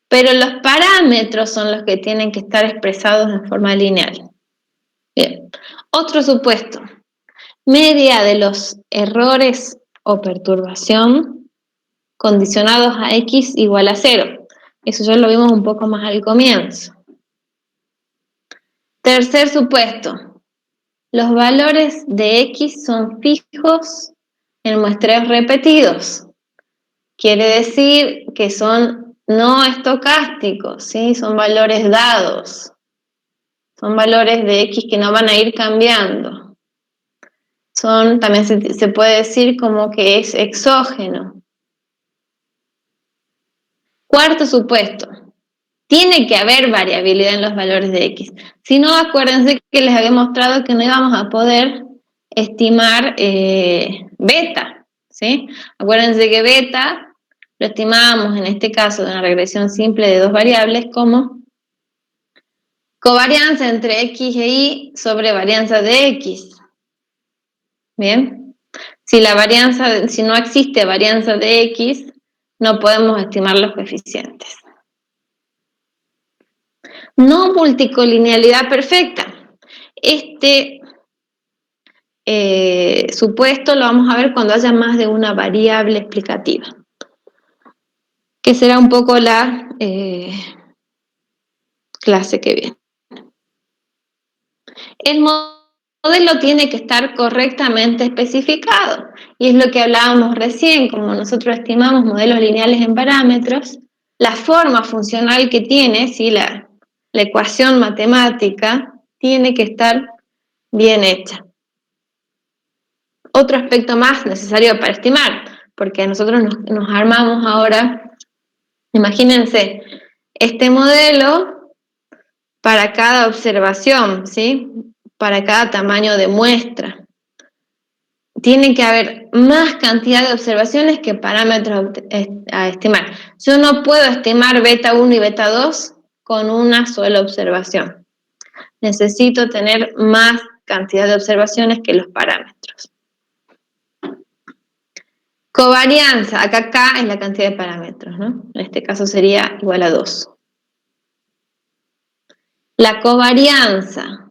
pero los parámetros son los que tienen que estar expresados en forma lineal. Bien. Otro supuesto, media de los errores o perturbación condicionados a X igual a 0. Eso ya lo vimos un poco más al comienzo. Tercer supuesto, los valores de X son fijos en muestreos repetidos. Quiere decir que son no estocásticos, ¿sí? Son valores dados. Son valores de X que no van a ir cambiando. También se puede decir como que es exógeno. Cuarto supuesto, tiene que haber variabilidad en los valores de X. Si no, acuérdense que les había mostrado que no íbamos a poder estimar beta, ¿sí? Acuérdense que beta lo estimábamos en este caso de una regresión simple de dos variables como covarianza entre X e Y sobre varianza de X. Bien, si no existe varianza de X, no podemos estimar los coeficientes. No multicolinealidad perfecta. Este supuesto lo vamos a ver cuando haya más de una variable explicativa, que será un poco la clase que viene. El modelo tiene que estar correctamente especificado, y es lo que hablábamos recién, como nosotros estimamos modelos lineales en parámetros, la forma funcional que tiene, ¿sí? la ecuación matemática, tiene que estar bien hecha. Otro aspecto más necesario para estimar, porque nosotros nos armamos ahora, imagínense, este modelo para cada observación, ¿sí? Para cada tamaño de muestra. Tiene que haber más cantidad de observaciones que parámetros a estimar. Yo no puedo estimar beta 1 y beta 2 con una sola observación. Necesito tener más cantidad de observaciones que los parámetros. Covarianza, acá K es la cantidad de parámetros, ¿no? En este caso sería igual a 2. La covarianza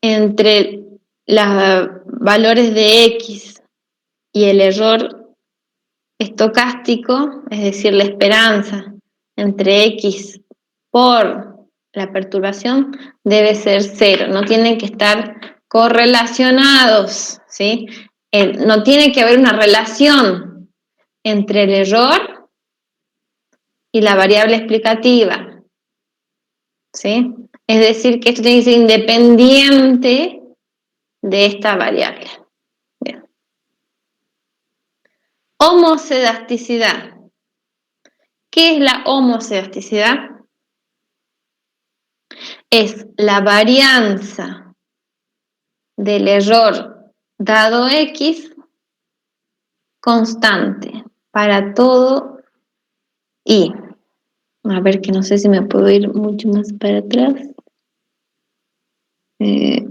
entre los valores de X y el error estocástico, es decir, la esperanza entre X por la perturbación, debe ser 0. No tienen que estar correlacionados, ¿sí? No tiene que haber una relación entre el error y la variable explicativa, ¿sí? Es decir, que esto tiene que ser independiente de esta variable. Bien. Homocedasticidad. ¿Qué es la homocedasticidad? Es la varianza del error dado X constante para todo Y. A ver, que no sé si me puedo ir mucho más para atrás. ¿Se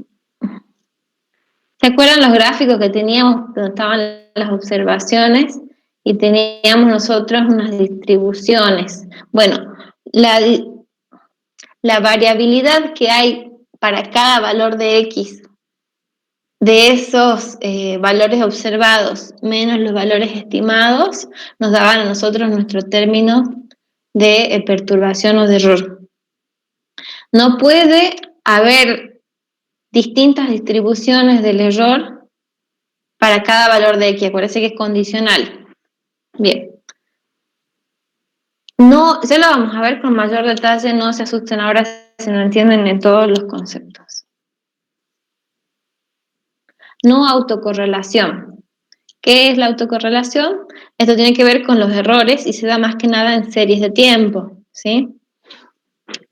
acuerdan los gráficos que teníamos donde estaban las observaciones y teníamos nosotros unas distribuciones? Bueno, la variabilidad que hay para cada valor de X de esos valores observados menos los valores estimados nos daban a nosotros nuestro término de perturbación o de error. No puede haber distintas distribuciones del error para cada valor de X, acuérdense que es condicional. Bien. No, ya lo vamos a ver con mayor detalle, no se asusten ahora si no entienden en todos los conceptos. no autocorrelación. ¿Qué es la autocorrelación? Esto tiene que ver con los errores y se da más que nada en series de tiempo, ¿sí?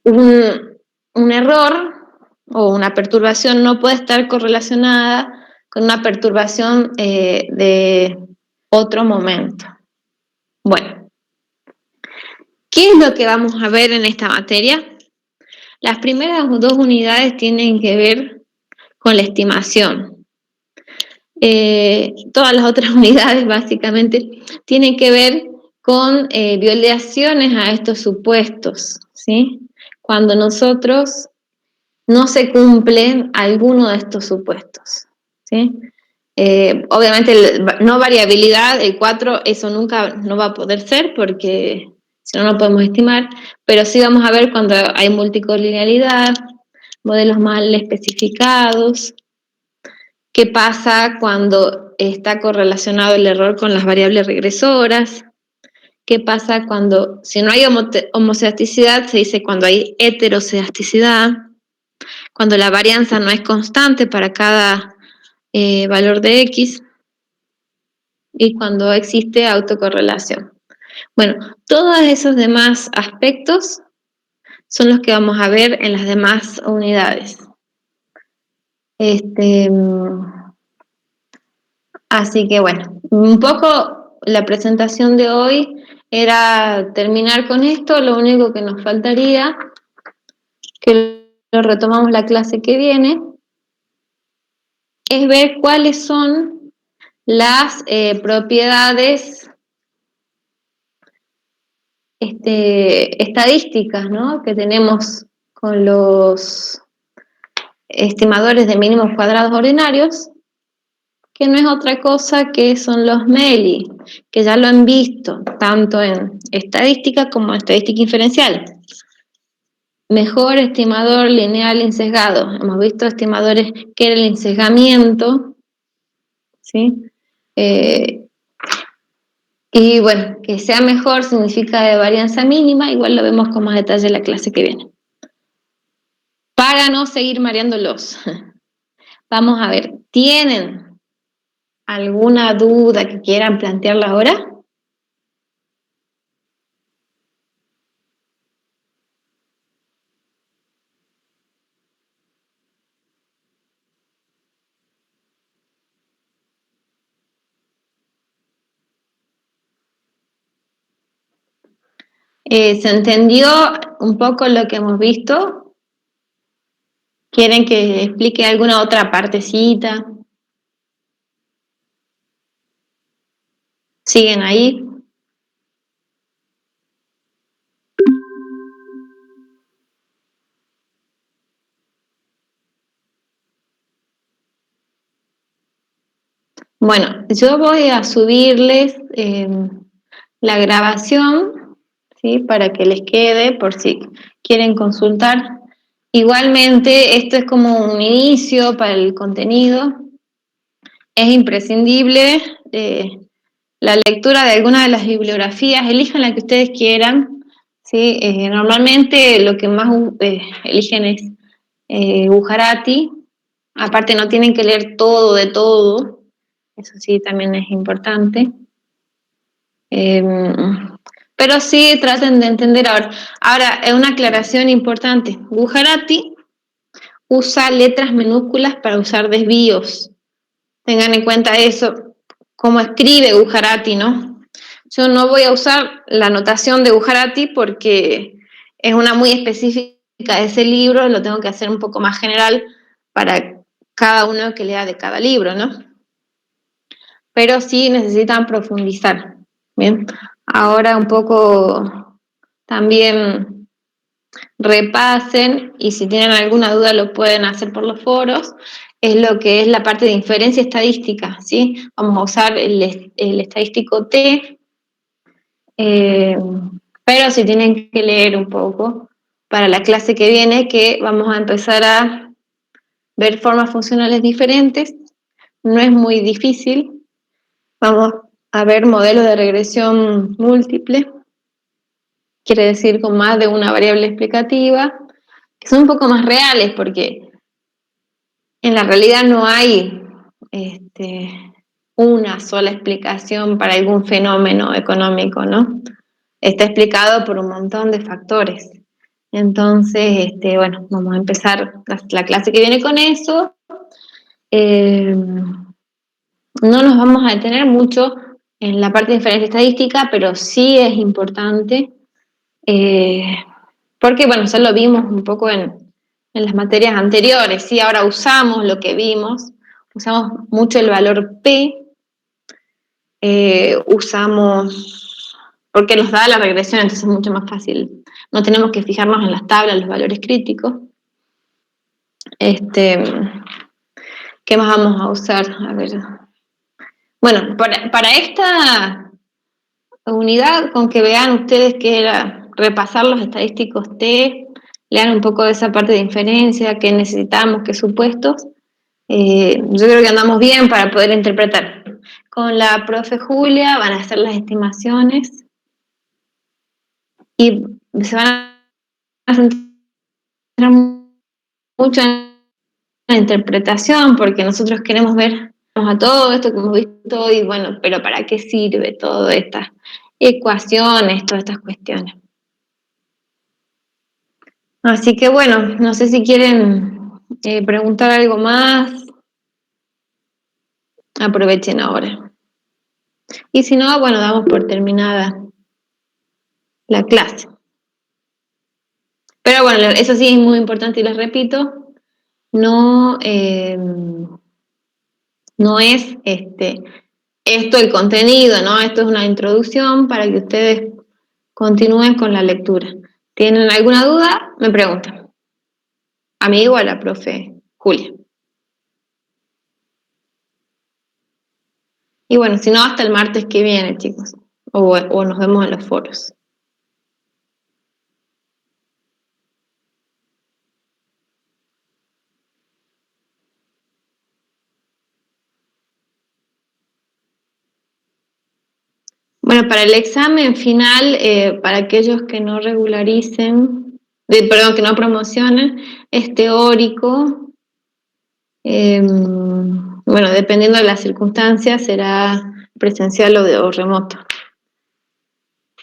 Un error o una perturbación no puede estar correlacionada con una perturbación de otro momento. Bueno, ¿qué es lo que vamos a ver en esta materia? Las primeras 2 unidades tienen que ver con la estimación. Todas las otras unidades básicamente tienen que ver con violaciones a estos supuestos, ¿sí? Cuando nosotros no se cumplen alguno de estos supuestos, ¿sí? Obviamente no variabilidad, el 4, eso nunca no va a poder ser porque si no, no podemos estimar, pero sí vamos a ver cuando hay multicolinealidad, modelos mal especificados, qué pasa cuando está correlacionado el error con las variables regresoras, qué pasa cuando, si no hay homocedasticidad, se dice cuando hay heterocedasticidad, cuando la varianza no es constante para cada valor de X, y cuando existe autocorrelación. Bueno, todos esos demás aspectos son los que vamos a ver en las demás unidades. Así que bueno, un poco la presentación de hoy era terminar con esto, lo único que nos faltaría, que lo retomamos la clase que viene, es ver cuáles son las propiedades estadísticas, ¿no?, que tenemos con los estimadores de mínimos cuadrados ordinarios, que no es otra cosa que son los MELI, que ya lo han visto, tanto en estadística como en estadística inferencial. Mejor estimador lineal insesgado. Hemos visto estimadores que era el insesgamiento, ¿sí? Y bueno, que sea mejor significa de varianza mínima, igual lo vemos con más detalle en la clase que viene. Para no seguir mareándolos, vamos a ver, ¿tienen alguna duda que quieran plantearla ahora? ¿Se entendió un poco lo que hemos visto? ¿Quieren que explique alguna otra partecita? ¿Siguen ahí? Bueno, yo voy a subirles la grabación, ¿sí?, para que les quede por si quieren consultar. Igualmente, esto es como un inicio para el contenido. Es imprescindible la lectura de alguna de las bibliografías, elijan la que ustedes quieran, ¿sí? Normalmente lo que más eligen es Bujarati. Aparte no tienen que leer todo de todo, eso sí también es importante. Pero sí traten de entender ahora. Ahora, una aclaración importante. Bujarati usa letras minúsculas para usar desvíos. Tengan en cuenta eso, cómo escribe Bujarati, ¿no? Yo no voy a usar la notación de Bujarati porque es una muy específica de ese libro, lo tengo que hacer un poco más general para cada uno que lea de cada libro, ¿no? Pero sí necesitan profundizar, ¿bien? Ahora un poco también repasen y si tienen alguna duda lo pueden hacer por los foros, es lo que es la parte de inferencia estadística, ¿sí? Vamos a usar el estadístico T, pero si tienen que leer un poco para la clase que viene, que vamos a empezar a ver formas funcionales diferentes, no es muy difícil, vamos a ver modelos de regresión múltiple, quiere decir con más de una variable explicativa, que son un poco más reales porque en la realidad no hay una sola explicación para algún fenómeno económico, ¿no? Está explicado por un montón de factores. Entonces, bueno, vamos a empezar la clase que viene con eso. No nos vamos a detener mucho en la parte de inferencia estadística, pero sí es importante, porque, bueno, ya lo vimos un poco en las materias anteriores, ¿sí? Ahora usamos lo que vimos, usamos mucho el valor P, usamos, porque nos da la regresión, entonces es mucho más fácil. No tenemos que fijarnos en las tablas, los valores críticos. ¿Qué más vamos a usar? A ver. Bueno, para esta unidad, con que vean ustedes que era repasar los estadísticos T, lean un poco de esa parte de inferencia, qué necesitamos, qué supuestos, yo creo que andamos bien para poder interpretar. Con la profe Julia van a hacer las estimaciones y se van a centrar mucho en la interpretación, porque nosotros queremos ver a todo esto que hemos visto y bueno, pero ¿para qué sirve todas estas ecuaciones, todas estas cuestiones? Así que bueno, no sé si quieren preguntar algo más, aprovechen ahora. Y si no, bueno, damos por terminada la clase. Pero bueno, eso sí es muy importante y les repito, no, no es esto el contenido, ¿no? Esto es una introducción para que ustedes continúen con la lectura. ¿Tienen alguna duda? Me preguntan. A mí o a la profe Julia. Y bueno, si no, hasta el martes que viene, chicos. O nos vemos en los foros. Bueno, para el examen final, para aquellos que no regularicen, perdón, que no promocionen, es teórico. Bueno, dependiendo de las circunstancias, será presencial o remoto.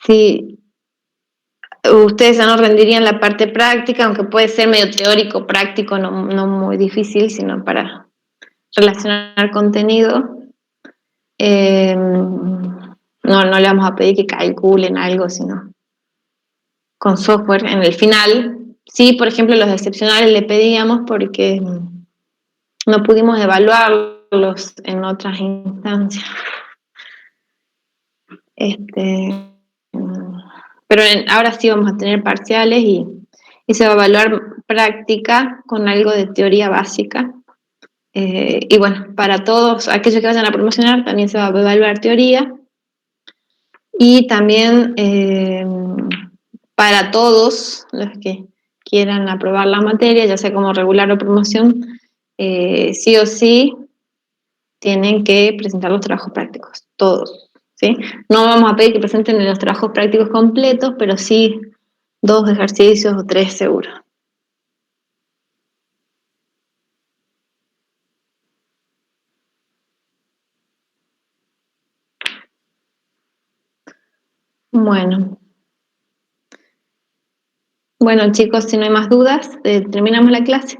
Si ustedes ya no rendirían la parte práctica, aunque puede ser medio teórico, práctico, no muy difícil, sino para relacionar contenido. No le vamos a pedir que calculen algo, sino con software en el final. Sí, por ejemplo, los excepcionales le pedíamos porque no pudimos evaluarlos en otras instancias. Pero ahora sí vamos a tener parciales y se va a evaluar práctica con algo de teoría básica. Y bueno, para todos aquellos que vayan a promocionar también se va a evaluar teoría. Y también para todos los que quieran aprobar la materia, ya sea como regular o promoción, sí o sí tienen que presentar los trabajos prácticos, todos, ¿sí? No vamos a pedir que presenten los trabajos prácticos completos, pero sí 2 ejercicios o 3 seguro. Bueno chicos, si no hay más dudas, terminamos la clase.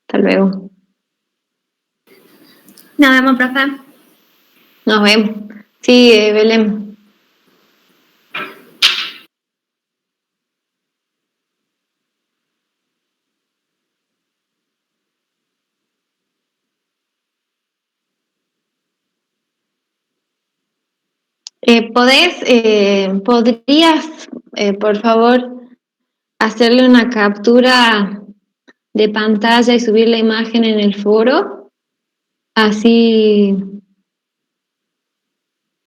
Hasta luego. Nos vemos, profe. Nos vemos. Sí, Belén. ¿Podrías, por favor, hacerle una captura de pantalla y subir la imagen en el foro? Así